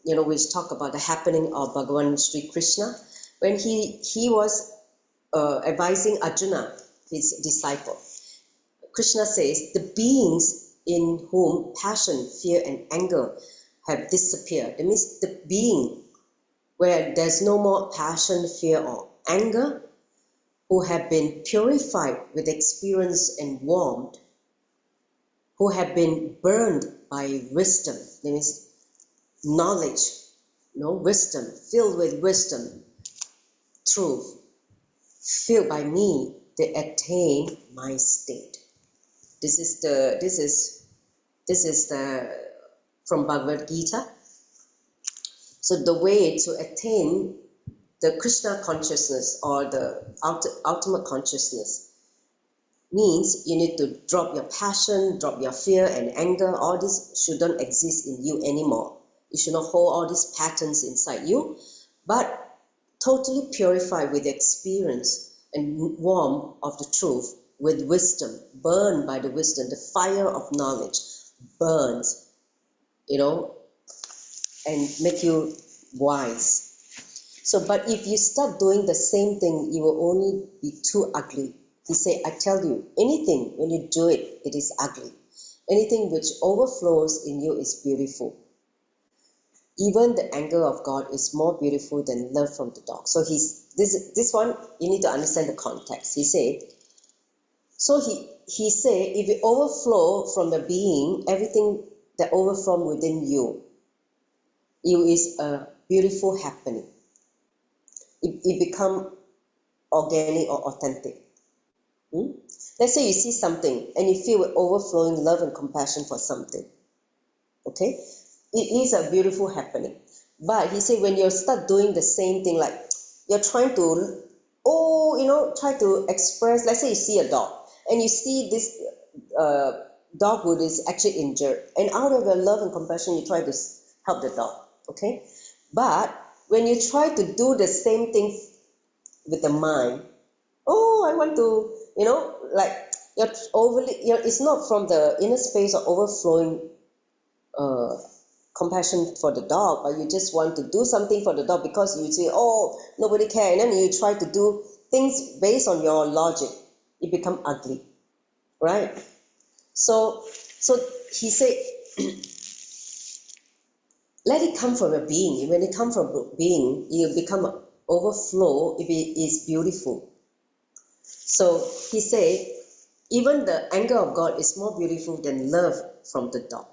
Speaker 1: which talk about the happening of Bhagavan Sri Krishna, when he was advising Arjuna, his disciple. Krishna says, the beings in whom passion, fear and anger have disappeared. That means the being where there's no more passion, fear or anger, who have been purified with experience and warmth, who have been burned by wisdom, that means knowledge, wisdom, filled with wisdom, truth, filled by me, they attain my state. This is This is from Bhagavad Gita. So the way to attain the Krishna consciousness or the ultimate consciousness means you need to drop your passion, drop your fear and anger. All this shouldn't exist in you anymore. You should not hold all these patterns inside you, but totally purify with the experience and warmth of the truth, with wisdom, burned by the wisdom. The fire of knowledge burns, and make you wise. So, but if you start doing the same thing, you will only be too ugly. He said, I tell you, anything, when you do it, it is ugly. Anything which overflows in you is beautiful. Even the anger of God is more beautiful than love from the dog. So this one, you need to understand the context. He said, he said, if it overflow from the being, everything that overflow within you is a beautiful happening. It become organic or authentic. Let's say you see something and you feel overflowing love and compassion for something. Okay? It is a beautiful happening. But he said when you start doing the same thing, like you're trying to, try to express, let's say you see a dog and you see this dog who is actually injured, and out of your love and compassion you try to help the dog. Okay? But when you try to do the same thing with the mind, I want to, like you're it's not from the inner space or overflowing compassion for the dog, but you just want to do something for the dog because you say, nobody cares, and then you try to do things based on your logic. It become ugly, right? So he said, let it come from a being. When it comes from a being, you become overflow. It is beautiful. So he said, even the anger of God is more beautiful than love from the dog.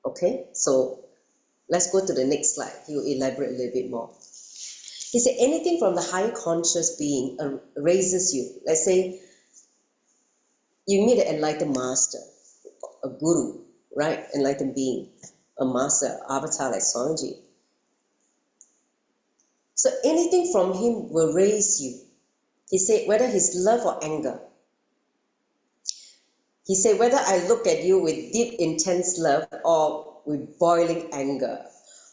Speaker 1: Okay, so let's go to the next slide. He will elaborate a little bit more. He said, anything from the higher conscious being raises you. Let's say you meet an enlightened master, a guru, right? Enlightened being, a master, avatar like Swamiji. So anything from him will raise you. He said, whether his love or anger. He said, whether I look at you with deep, intense love or with boiling anger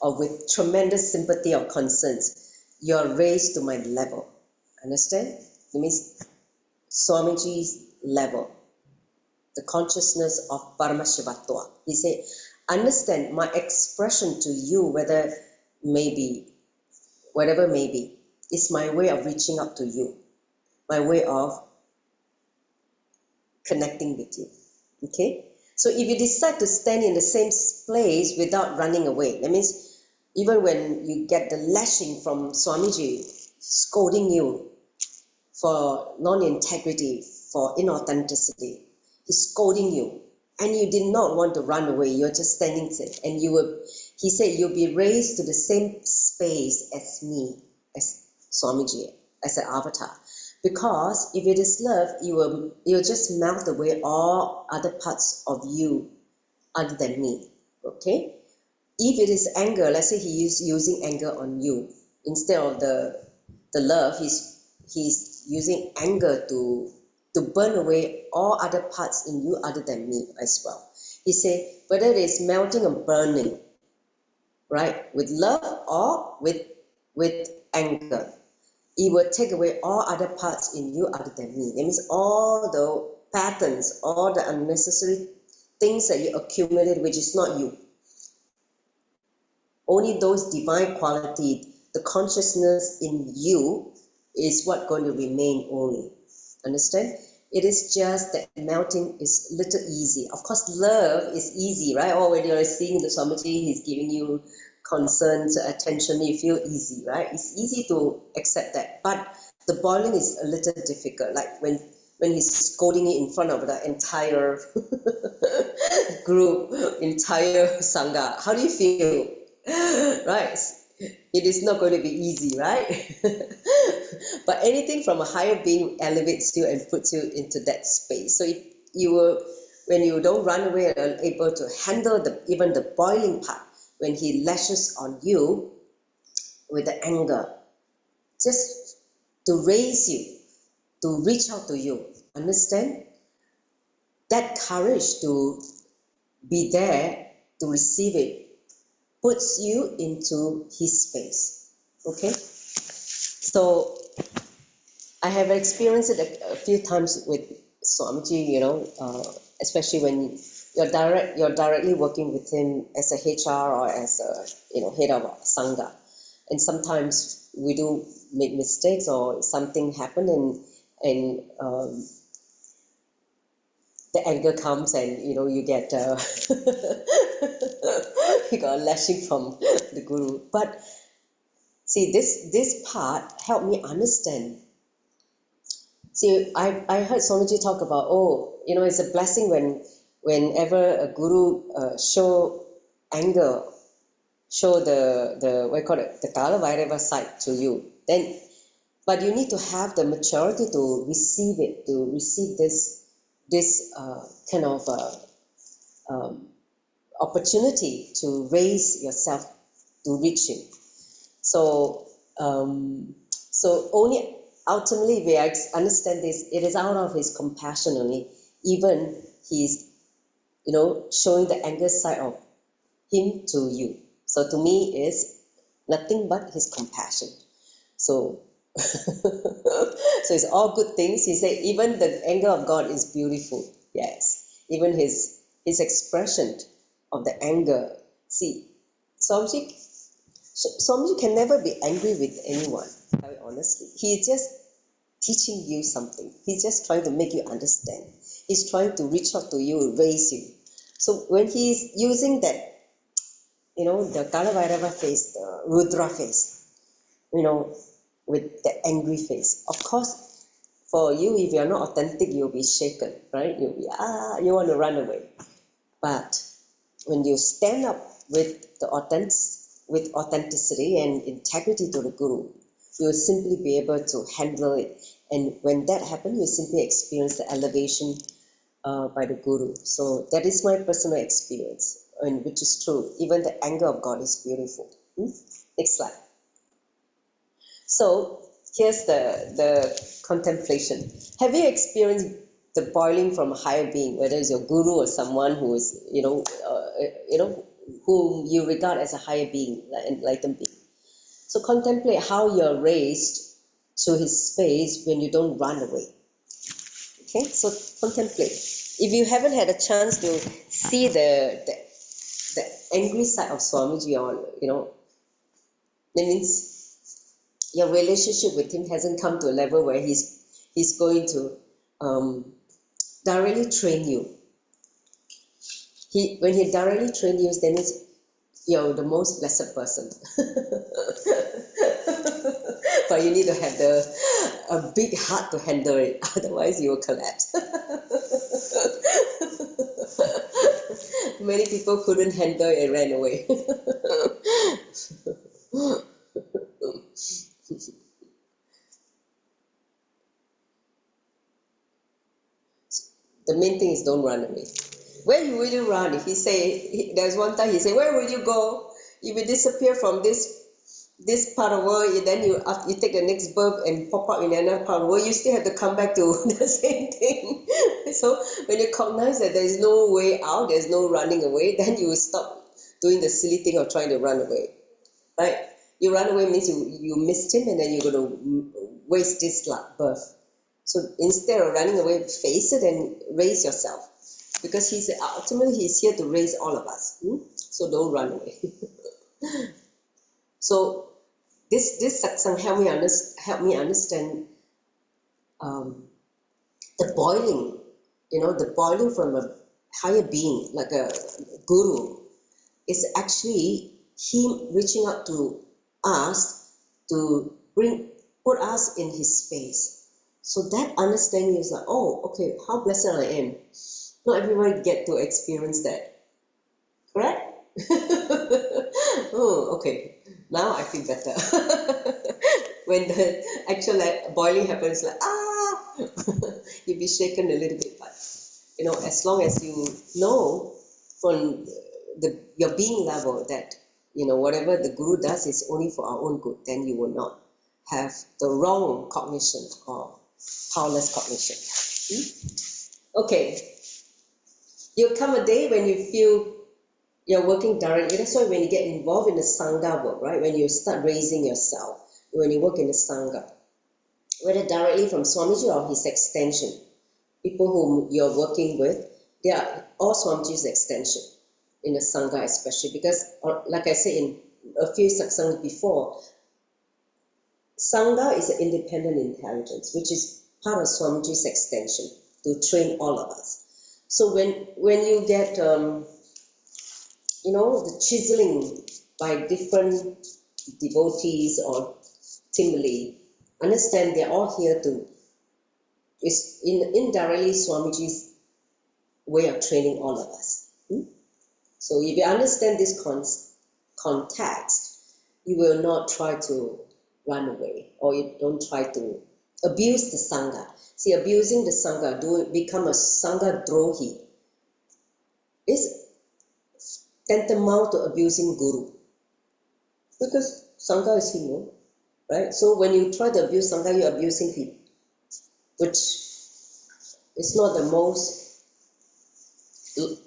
Speaker 1: or with tremendous sympathy or concerns, you are raised to my level. Understand? It means Swamiji's level, the consciousness of Paramashivatva. He said, understand my expression to you, whatever may be, is my way of reaching out to you, my way of connecting with you. Okay? So if you decide to stand in the same place without running away, that means even when you get the lashing from Swamiji scolding you for non-integrity, for inauthenticity, he's scolding you, and you did not want to run away, you're just standing there, and he said you'll be raised to the same space as me, as Swamiji, as an avatar. Because if it is love, you'll just melt away all other parts of you other than me. Okay? If it is anger, let's say he is using anger on you, instead of the love, he's using anger to burn away all other parts in you other than me as well. He said, whether it is melting or burning, right, with love or with anger, it will take away all other parts in you other than me. That means all the patterns, all the unnecessary things that you accumulated, which is not you. Only those divine quality, the consciousness in you, is what going to remain only. Understand? It is just that melting is little easy. Of course, love is easy, right? Or when you're seeing the Swamiji, he's giving you concerns, attention, you feel easy, right? It's easy to accept that. But the boiling is a little difficult. Like when he's scolding you in front of the entire group, entire Sangha, how do you feel? Right? It is not going to be easy, right? But anything from a higher being elevates you and puts you into that space. So you will when you don't run away and are able to handle even the boiling part, when he lashes on you with the anger, just to raise you, to reach out to you. Understand? That courage to be there to receive it puts you into his space. Okay? So I have experienced it a few times with Swamiji, especially when you're directly working with him as a HR or as a head of a sangha, and sometimes we do make mistakes or something happen, and the anger comes, and you get you got a lashing from the guru. But see, this part helped me understand. See, I heard Swamiji talk about, it's a blessing whenever a guru show anger, show the what you call it, the Kala Vairava side to you. Then, but you need to have the maturity to receive it, to receive this kind of opportunity to raise yourself to reach him. So only ultimately we understand this. It is out of his compassion only. Even he's showing the anger side of him to you. So to me is nothing but his compassion. So so it's all good things. He said even the anger of God is beautiful. Yes, even his expression of the anger. See, Swamiji can never be angry with anyone, tell you honestly. He is just teaching you something. He's just trying to make you understand. He's trying to reach out to you, raise you. So when he's using that, the Kala Vairava face, the Rudra face, with the angry face, of course, for you, if you're not authentic, you'll be shaken, right? You'll be, you want to run away. But when you stand up with with authenticity and integrity to the Guru, you'll simply be able to handle it. And when that happens, you simply experience the elevation by the Guru. So that is my personal experience, and which is true. Even the anger of God is beautiful. Next slide. So here's the contemplation. Have you experienced the boiling from a higher being, whether it's your guru or someone who is, whom you regard as a higher being, an enlightened being? So contemplate how you're raised to his space when you don't run away. Okay, so contemplate. If you haven't had a chance to see the angry side of Swamiji, or that means your relationship with him hasn't come to a level where he's going to directly train you. When he directly trains you, then you're the most blessed person. But you need to have a big heart to handle it, otherwise you will collapse. Many people couldn't handle it and ran away. The main thing is don't run away. Where will you run? If there's one time he said, where will you go? If you disappear from this part of the world, then you take the next birth and pop up in another part of the world, you still have to come back to the same thing. So when you recognize that there's no way out, there's no running away, then you will stop doing the silly thing of trying to run away. Right? You run away means you missed him, and then you're going to waste this birth. So instead of running away, face it and raise yourself, because ultimately he's here to raise all of us. So don't run away. So this satsang helped me understand the boiling, the boiling from a higher being like a guru is actually him reaching out to us to put us in his space. So that understanding is like, okay, how blessed I am. Not everybody get to experience that. Correct? Okay. Now I feel better. When the actual boiling happens, like, you'll be shaken a little bit, but as long as you know from your being level that, whatever the Guru does is only for our own good, then you will not have the wrong cognition or powerless cognition. Okay, there'll come a day when you feel you're working directly. That's why when you get involved in the Sangha work, right, when you start raising yourself, when you work in the Sangha, whether directly from Swamiji or his extension, people whom you're working with, they are all Swamiji's extension in the Sangha especially, because like I said in a few satsangs before, Sangha is an independent intelligence, which is part of Swamiji's extension to train all of us. So when you get, the chiseling by different devotees or Timali, understand they're all here to, it's indirectly Swamiji's way of training all of us. So if you understand this context, you will not try to run away, or you don't try to abuse the Sangha. See, abusing the Sangha, become a Sangha drohi, is tantamount to abusing Guru. Because Sangha is Hindu, right? So when you try to abuse Sangha, you're abusing people, which is not the most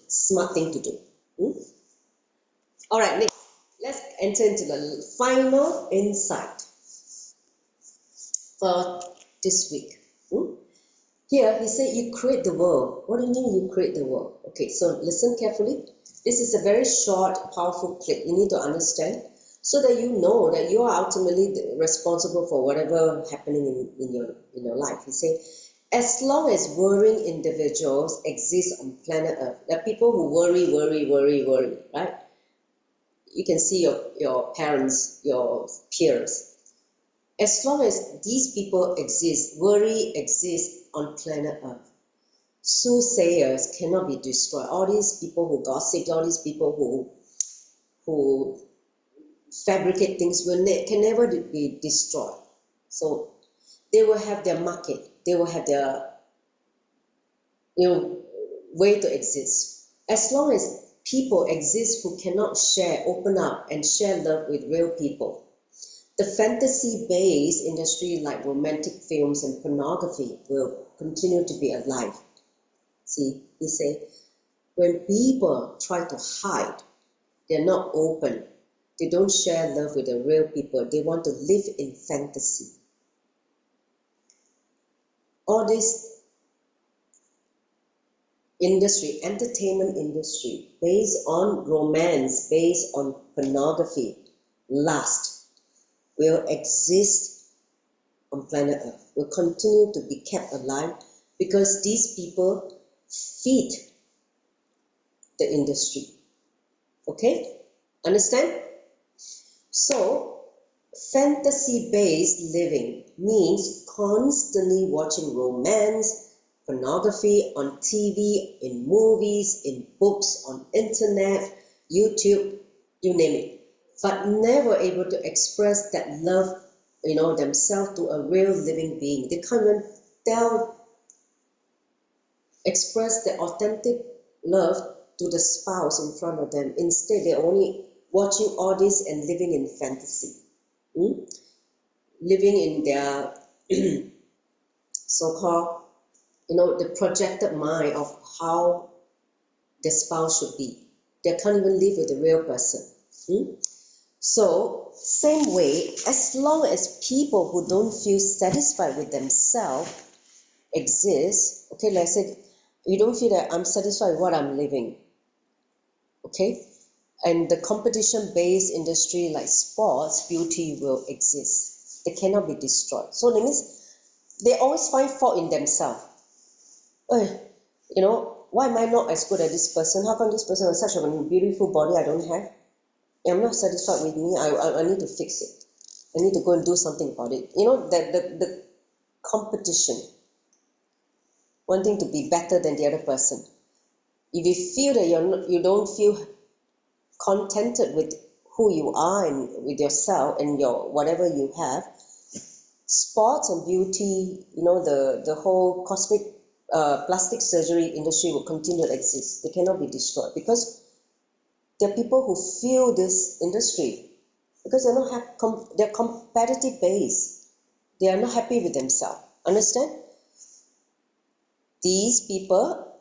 Speaker 1: smart thing to do. All right, next, let's enter into the final insight for this week. Here, he said, you create the world. What do you mean you create the world? Okay, so listen carefully. This is a very short, powerful clip. You need to understand so that you know that you are ultimately responsible for whatever happening in your life. He said, as long as worrying individuals exist on planet Earth, there are people who worry, right? You can see your parents, your peers. As long as these people exist, worry exists on planet Earth. Soothsayers cannot be destroyed. All these people who gossip, all these people who fabricate things can never be destroyed. So they will have their market. They will have their way to exist. As long as people exist who cannot open up and share love with real people, the fantasy-based industry like romantic films and pornography will continue to be alive. See, he said, when people try to hide, they're not open, they don't share love with the real people, they want to live in fantasy. All this industry, entertainment industry, based on romance, based on pornography, lust, will exist on planet Earth, will continue to be kept alive because these people feed the industry. Okay? Understand? So, fantasy-based living means constantly watching romance, pornography on TV, in movies, in books, on internet, YouTube, you name it. But never able to express that love, themselves to a real living being. They can't even express the authentic love to the spouse in front of them. Instead, they're only watching all this and living in fantasy. Living in their so-called, the projected mind of how the spouse should be. They can't even live with a real person. So, same way, as long as people who don't feel satisfied with themselves exist, okay, let's say you don't feel that I'm satisfied with what I'm living, okay, and the competition-based industry like sports, beauty will exist. They cannot be destroyed. So that means they always find fault in themselves. Why am I not as good as this person? How come this person has such a beautiful body I don't have? I'm not satisfied with me. I need to fix it. I need to go and do something about it. The competition, wanting to be better than the other person. If you feel that you don't feel contented with who you are and with yourself and your whatever you have, sports and beauty, the whole cosmic plastic surgery industry will continue to exist. They cannot be destroyed because there are people who feel this industry because they're competitive based. They are not happy with themselves. Understand? These people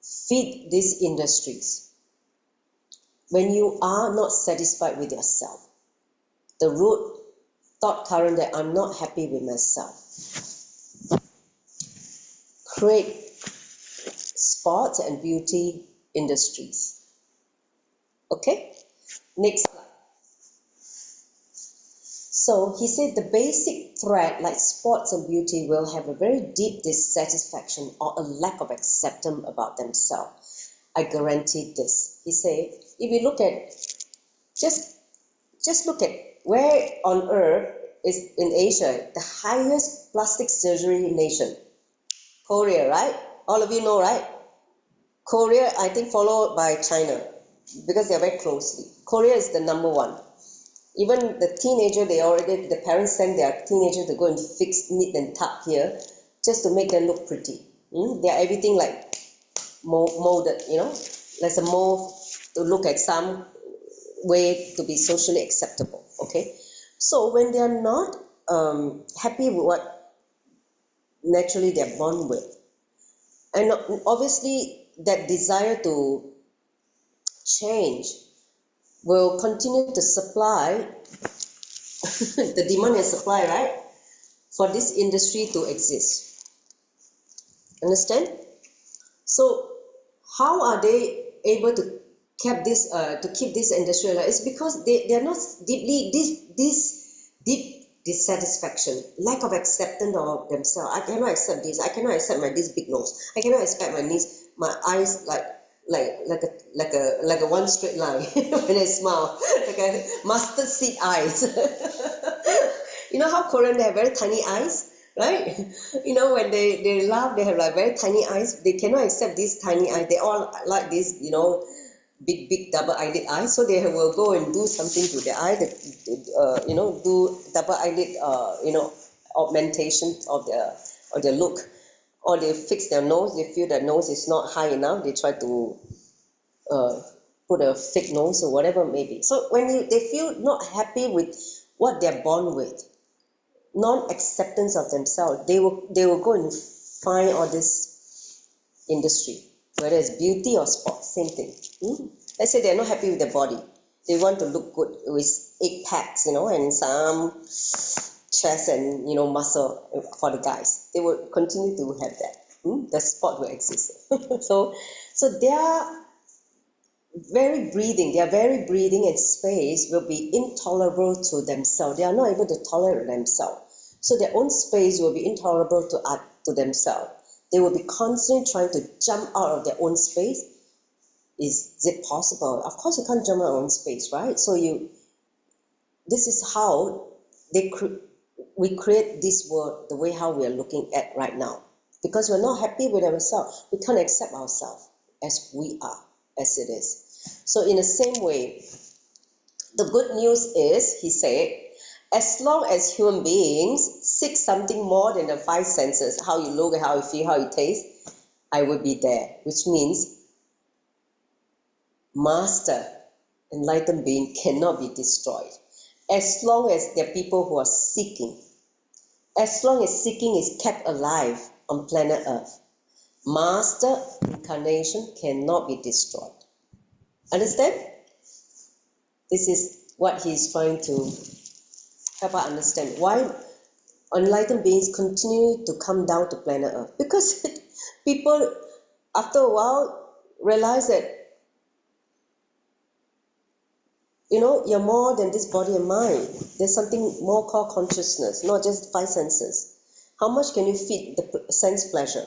Speaker 1: feed these industries. When you are not satisfied with yourself, the root thought current that I'm not happy with myself, create sports and beauty industries. Okay, next slide. So he said the basic threat, like sports and beauty, will have a very deep dissatisfaction or a lack of acceptance about themselves. I guarantee this. He said, if you look at, just look at where on earth is in Asia the highest plastic surgery nation. Korea, right? All of you know, right? Korea, I think, followed by China because they are very closely. Korea is the number one. Even the teenager, the parents send their teenager to go and fix, knit and tuck here just to make them look pretty. They are everything like molded, there's a mold to look at some way to be socially acceptable. Okay, so when they are not happy with what naturally they're born with, and obviously that desire to change will continue to supply the demand and supply, right, for this industry to exist. Understand? So how are they able to keep this industry alive? It's because they are not deep dissatisfaction, lack of acceptance of themselves. I cannot accept this. I cannot accept this big nose. I cannot accept my eyes like a one straight line when I smile, like a mustard seed eyes. You know how Korean, they have very tiny eyes, right? When they laugh, they have like very tiny eyes. They cannot accept these tiny eyes. They all like this, big double eyelid eyes. So they will go and do something to their eye, do double eyelid, augmentation of their look. Or they fix their nose. They feel their nose is not high enough. They try to put a fake nose or whatever it may be. So when they feel not happy with what they're born with, non-acceptance of themselves, they will go and find all this industry, whether it's beauty or sport, same thing. Let's say they're not happy with their body. They want to look good with 8 packs, and some chest and muscle for the guys. They will continue to have that. The sport will exist. So their very breathing and space will be intolerable to themselves. They are not able to tolerate themselves. So their own space will be intolerable to themselves. They will be constantly trying to jump out of their own space. Is it possible? Of course you can't jump out of your own space, right? So this is how we create this world the way how we are looking at right now. Because we're not happy with ourselves. We can't accept ourselves as we are, as it is. So in the same way, the good news is, he said, as long as human beings seek something more than the 5 senses, how you look, how you feel, how you taste, I will be there. Which means master, enlightened being cannot be destroyed. As long as there are people who are seeking, as long as seeking is kept alive on planet Earth, master incarnation cannot be destroyed. Understand? This is what he's trying to help us understand. Why enlightened beings continue to come down to planet Earth? Because people, after a while, realize that you're more than this body and mind. There's something more called consciousness, not just 5 senses. How much can you feed the sense pleasure?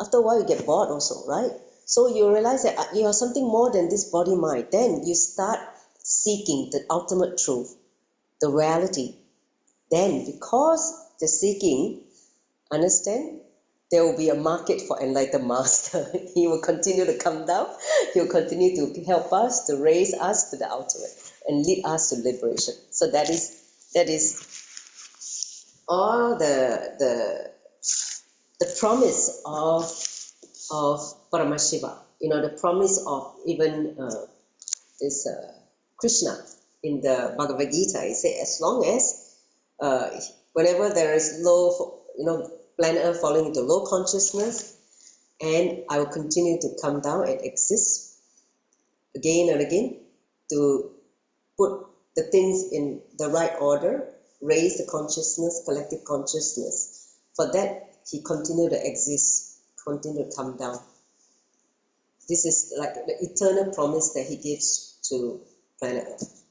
Speaker 1: After a while, you get bored also, right? So you realize that you are something more than this body mind. Then you start seeking the ultimate truth, the reality. Then, because the seeking, understand, there will be a market for enlightened master. He will continue to come down. He will continue to help us, to raise us to the ultimate and lead us to liberation. So that is all the the promise of Paramashiva, the promise of even this Krishna in the Bhagavad Gita. He said, as long as whenever there is low, planet Earth falling into low consciousness, and I will continue to come down and exist again and again to put the things in the right order, raise the consciousness, collective consciousness. For that, he continued to exist, continue to come down. This is like the eternal promise that he gives to planet Earth.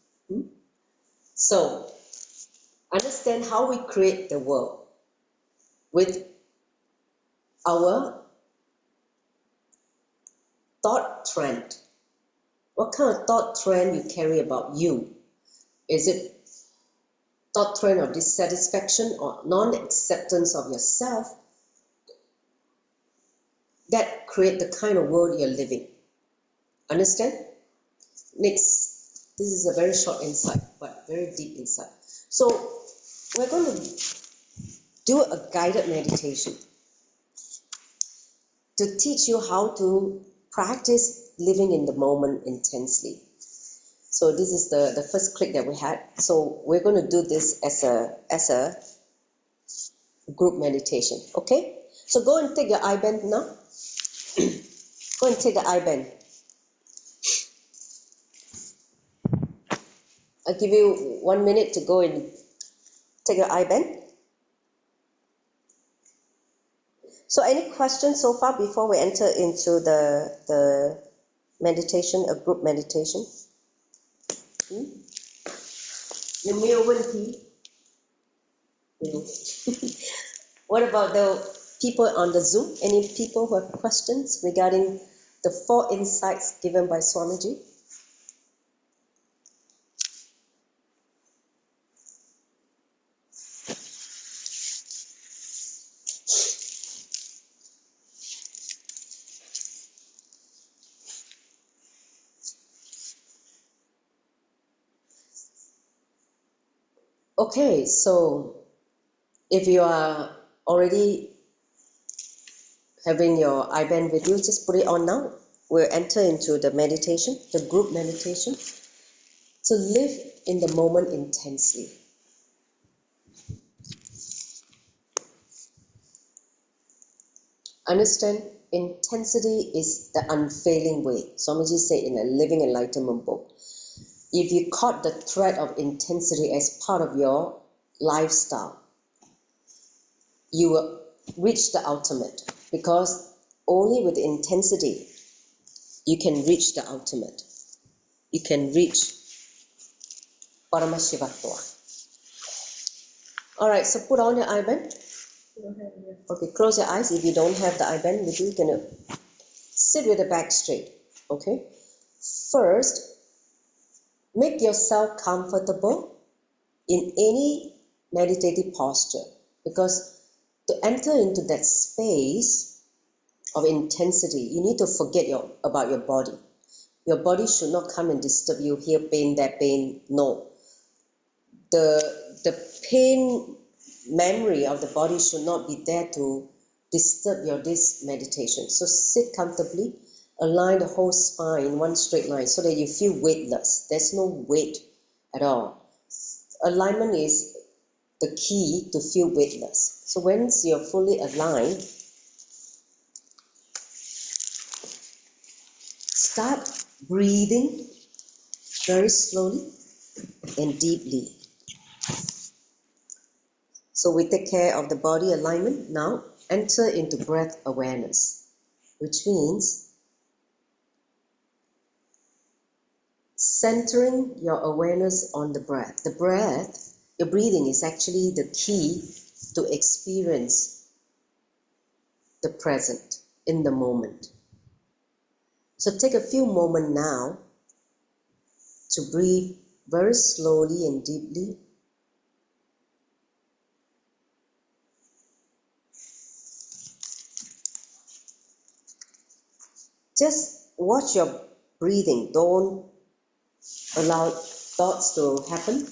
Speaker 1: So, understand how we create the world with our thought trend. What kind of thought trend you carry about you? Is it thought trend of dissatisfaction or non-acceptance of yourself that create the kind of world you're living? Understand? Next, this is a very short insight, but very deep insight. So we're going to do a guided meditation to teach you how to practice living in the moment intensely. So this is the first click that we had. So we're going to do this as a group meditation. Okay? So go and take your I-band now. Go and take the I-band. I'll give you 1 minute to go and take your I-band. So any questions so far before we enter into the meditation, a group meditation? ยังไม่รู้วันที What about the people on the Zoom? Any people who have questions regarding the 4 insights given by Swamiji? Okay, so if you are already having your I-band with you, just put it on now. We'll enter into the meditation, the group meditation, to live in the moment intensely. Understand, intensity is the unfailing way. Swamiji said in a Living Enlightenment book. If you caught the thread of intensity as part of your lifestyle, you will reach the ultimate, because only with intensity you can reach the ultimate. You can reach Paramashivatva. All right, so put on your I-band. Okay, close your eyes. If you don't have the I-band with you, you're going to sit with the back straight. Okay? First, make yourself comfortable in any meditative posture, because to enter into that space of intensity, you need to forget about your body. Your body should not come and disturb you, here pain, there pain. No. The pain memory of the body should not be there to disturb this meditation. So sit comfortably, align the whole spine in one straight line so that you feel weightless. There's no weight at all. Alignment is the key to feel weightless. So once you're fully aligned, start breathing very slowly and deeply. So we take care of the body alignment. Now enter into breath awareness, which means centering your awareness on the breath. The breath, your breathing is actually the key to experience the present in the moment. So take a few moments now to breathe very slowly and deeply. Just watch your breathing. Don't allow thoughts to happen.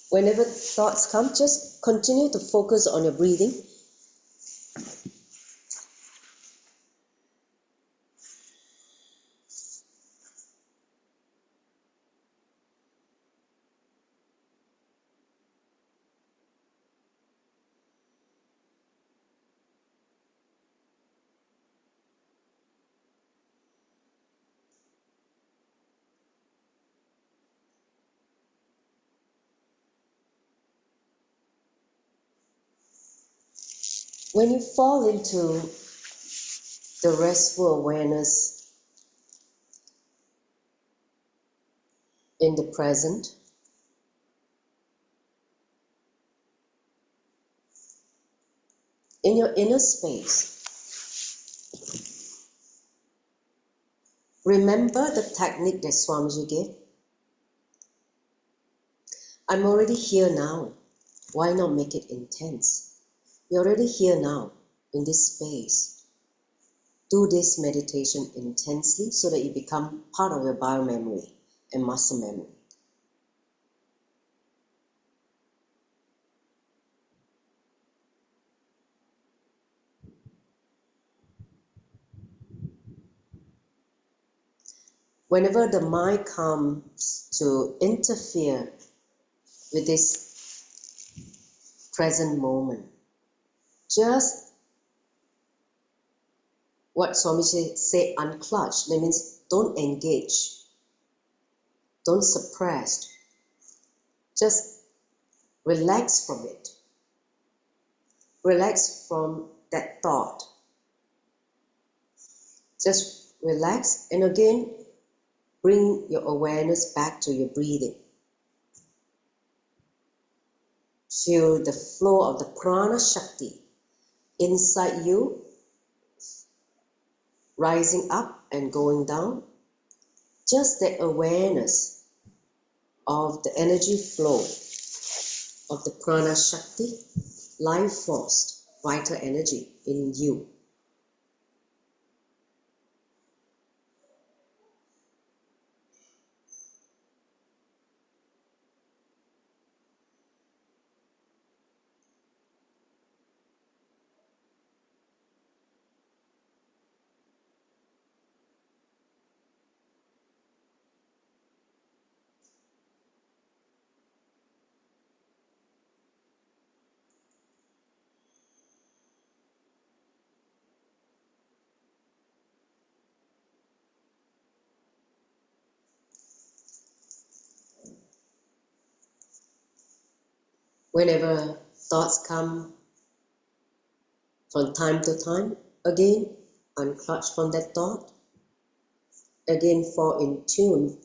Speaker 1: Whenever thoughts come, just continue to focus on your breathing. When you fall into the restful awareness in the present, in your inner space, remember the technique that Swamiji gave. I'm already here now. Why not make it intense? You're already here now in this space. Do this meditation intensely so that it become part of your biomemory and muscle memory. Whenever the mind comes to interfere with this present moment, just what Swamiji say, unclutch. That means don't engage, don't suppress. Just relax from it. Relax from that thought. Just relax and again bring your awareness back to your breathing. Feel the flow of the prana shakti inside you, rising up and going down. Just that awareness of the energy flow of the prana shakti, life force, vital energy in you. Whenever thoughts come from time to time, again, unclutch from that thought. Again, fall in tune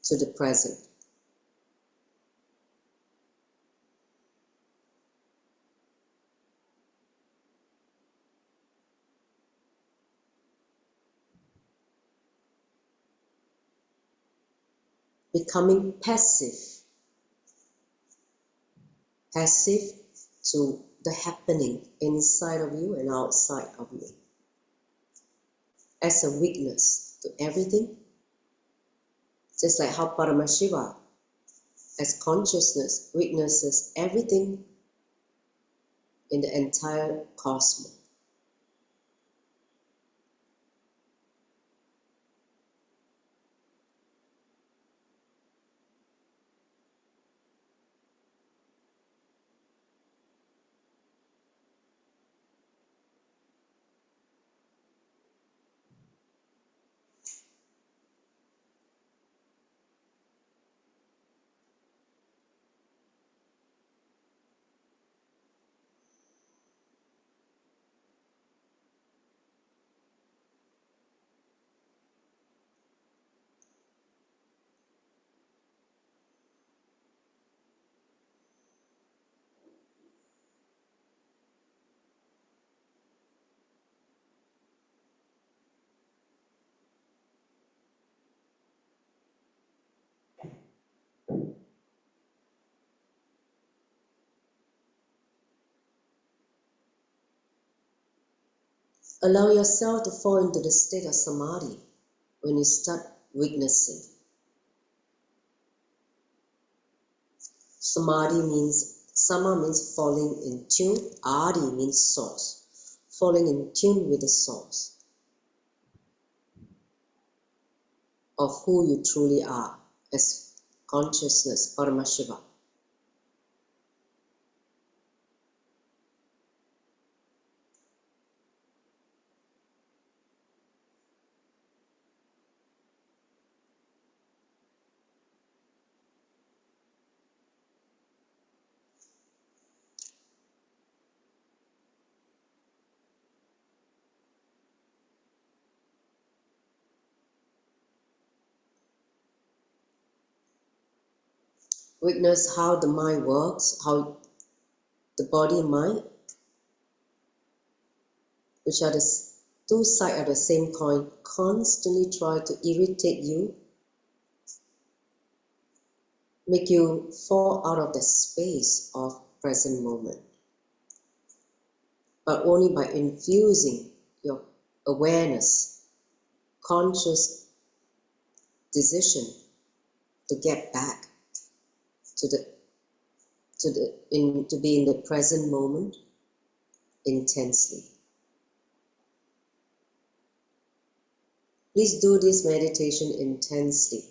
Speaker 1: to the present. Becoming passive to the happening inside of you and outside of you. As a witness to everything, just like how Paramashiva, as consciousness, witnesses everything in the entire cosmos. Allow yourself to fall into the state of samadhi when you start witnessing. Samadhi means, sama means falling in tune, adi means source, falling in tune with the source of who you truly are as consciousness, Paramashiva. Witness how the mind works, how the body and mind, which are the two sides of the same coin, constantly try to irritate you, make you fall out of the space of present moment. But only by infusing your awareness, conscious decision to get back to be in the present moment intensely. Please do this meditation intensely.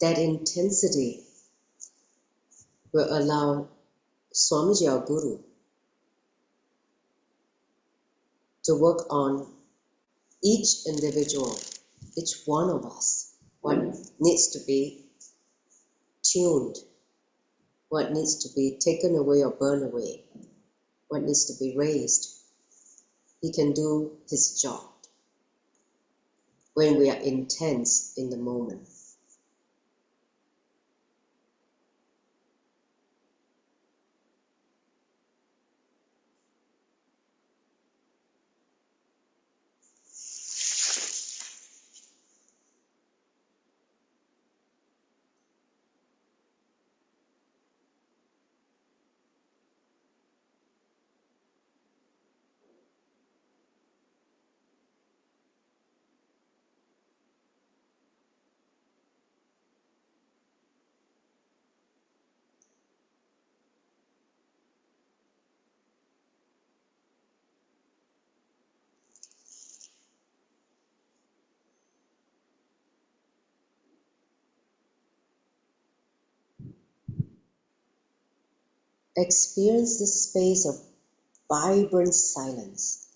Speaker 1: That intensity will allow Swamiji, our Guru, to work on each individual, each one of us, what needs to be tuned, what needs to be taken away or burned away, what needs to be raised. He can do his job when we are intense in the moment. Experience this space of vibrant silence.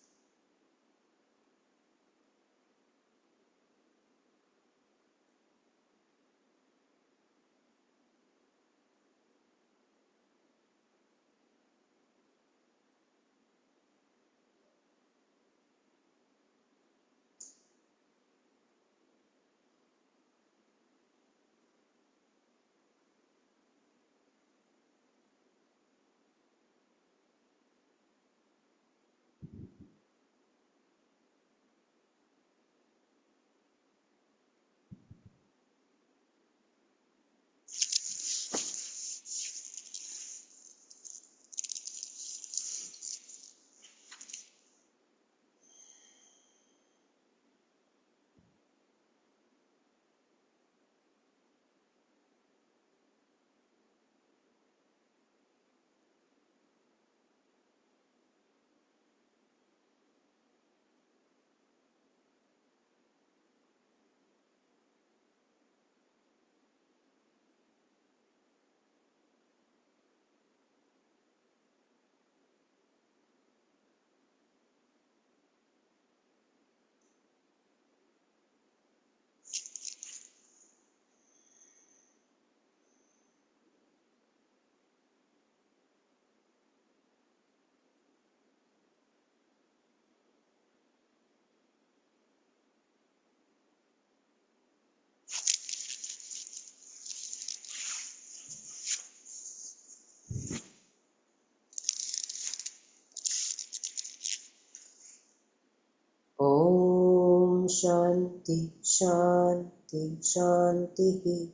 Speaker 1: Shanti, Shanti, Shanti.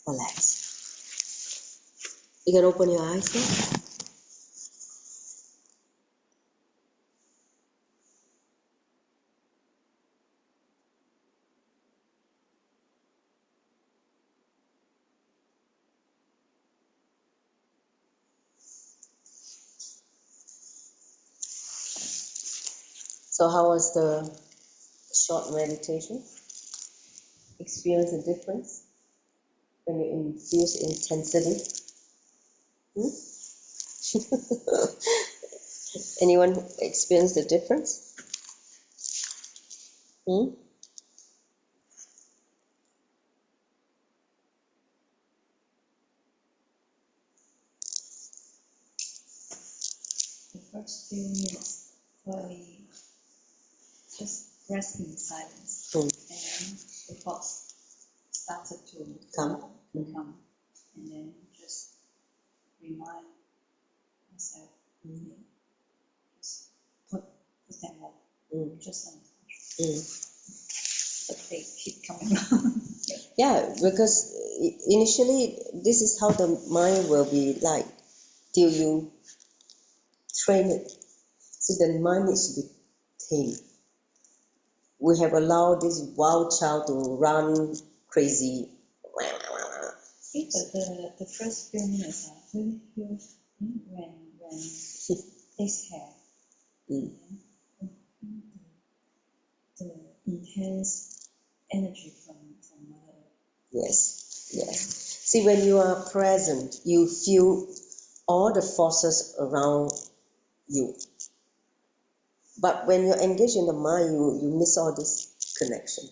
Speaker 1: Relax. You can open your eyes now. So how was the short meditation? Experience the difference when you infuse intensity? Anyone experience the difference?
Speaker 3: The first few minutes, we just rest in silence, and then the thoughts started to
Speaker 1: Come.
Speaker 3: and then just remind myself, just put them up, just but they keep coming.
Speaker 1: Yeah, because initially this is how the mind will be like till you train it. See, the mind needs to be tamed. We have allowed this wild child to run crazy.
Speaker 3: But the first few minutes are really feel when exhale, the intense energy from Mother.
Speaker 1: Yes, yes. See, when you are present, you feel all the forces around you. But when you're engaged in the mind, you miss all this connection.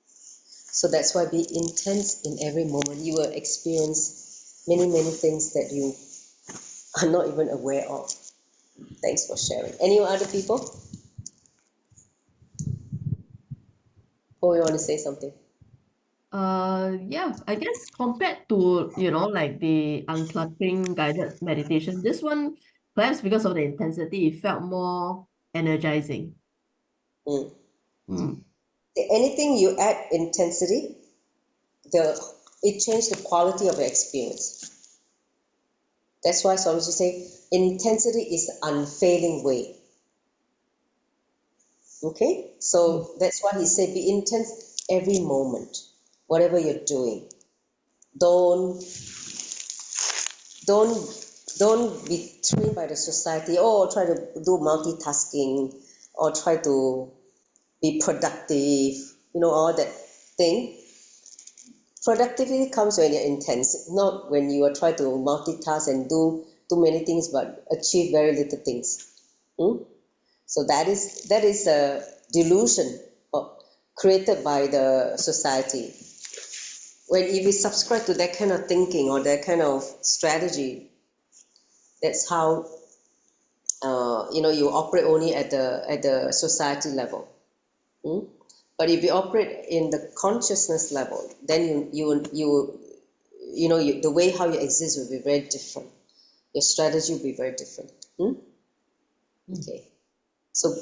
Speaker 1: So that's why be intense in every moment. You will experience many, many things that you are not even aware of. Thanks for sharing. Any other people? Oh, you want to say something?
Speaker 5: Yeah, I guess compared to, like the uncluttering guided meditation, this one, perhaps because of the intensity, it felt more energizing.
Speaker 1: Anything you add intensity, it changed the quality of your experience. That's why Swamiji say intensity is the unfailing way. Okay, so that's why he said be intense every moment, whatever you're doing. Don't be trained by the society. Oh, try to do multitasking or try to be productive. All that thing. Productivity comes when you're intense, not when you are trying to multitask and do too many things but achieve very little things. So that is a delusion created by the society. If we subscribe to that kind of thinking or that kind of strategy, that's how you operate only at the society level. But if you operate in the consciousness level, then the way how you exist will be very different. Your strategy will be very different. Okay. So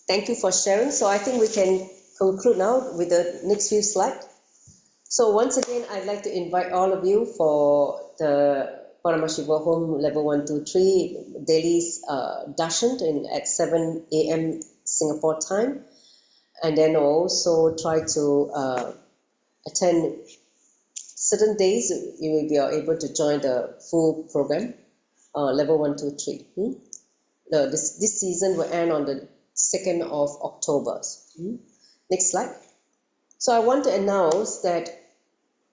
Speaker 1: thank you for sharing. So I think we can conclude now with the next few slides. So once again, I'd like to invite all of you for the Paramashiva Home Level 1, 2, 3 daily darshan at 7 a.m. Singapore time. And then also try to attend certain days. You will be able to join the full program, Level 1, 2, 3. This season will end on the 2nd of October. Next slide. So I want to announce that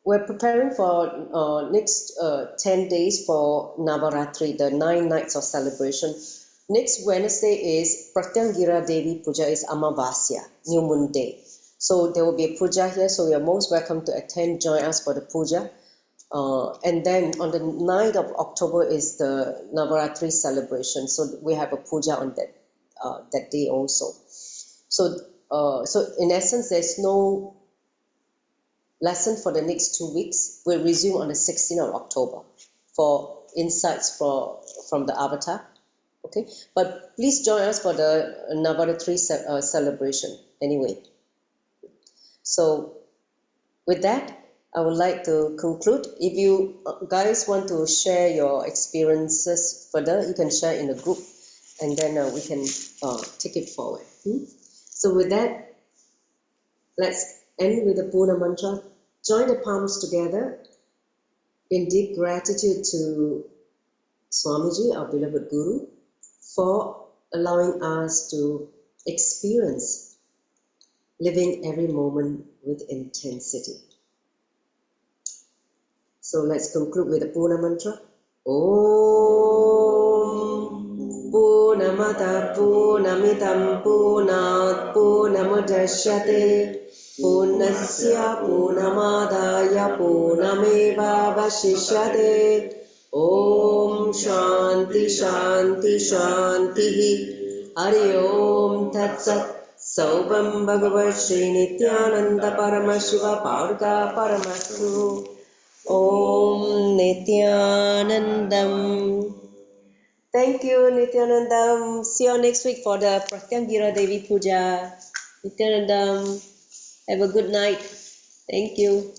Speaker 1: we're preparing for next 10 days for Navaratri, the 9 nights of celebration. Next Wednesday is Pratyangira Devi Puja, is Amavasya, New Moon Day. So there will be a puja here, so you are most welcome to attend, join us for the puja. And then on the 9th of October is the Navaratri celebration. So we have a puja on that day also. So in essence, there's no lesson for the next 2 weeks. We'll resume on the 16th of October for insights from the avatar. Okay, but please join us for the Navaratri celebration anyway. So with that, I would like to conclude. If you guys want to share your experiences further, you can share in the group, and then we can take it forward. So with that, let's end with the Purna mantra. Join the palms together in deep gratitude to Swamiji, our beloved Guru, for allowing us to experience living every moment with intensity. So let's conclude with the Purna mantra. Om Purnamada Purnamidam Purnat Purnamudachyate Purnasya Purnamadaya Purnameva Vashishyate. Om Shanti Shanti Shanti. Hari Om Tat Sat. Saubam Bhagavad Shri Nithyananda Paramashiva Paurga Paramastu. Om Nithyanandam. Thank you, Nithyanandam. See you next week for the Pratyangira Devi Puja. Nithyanandam, have a good night. Thank you.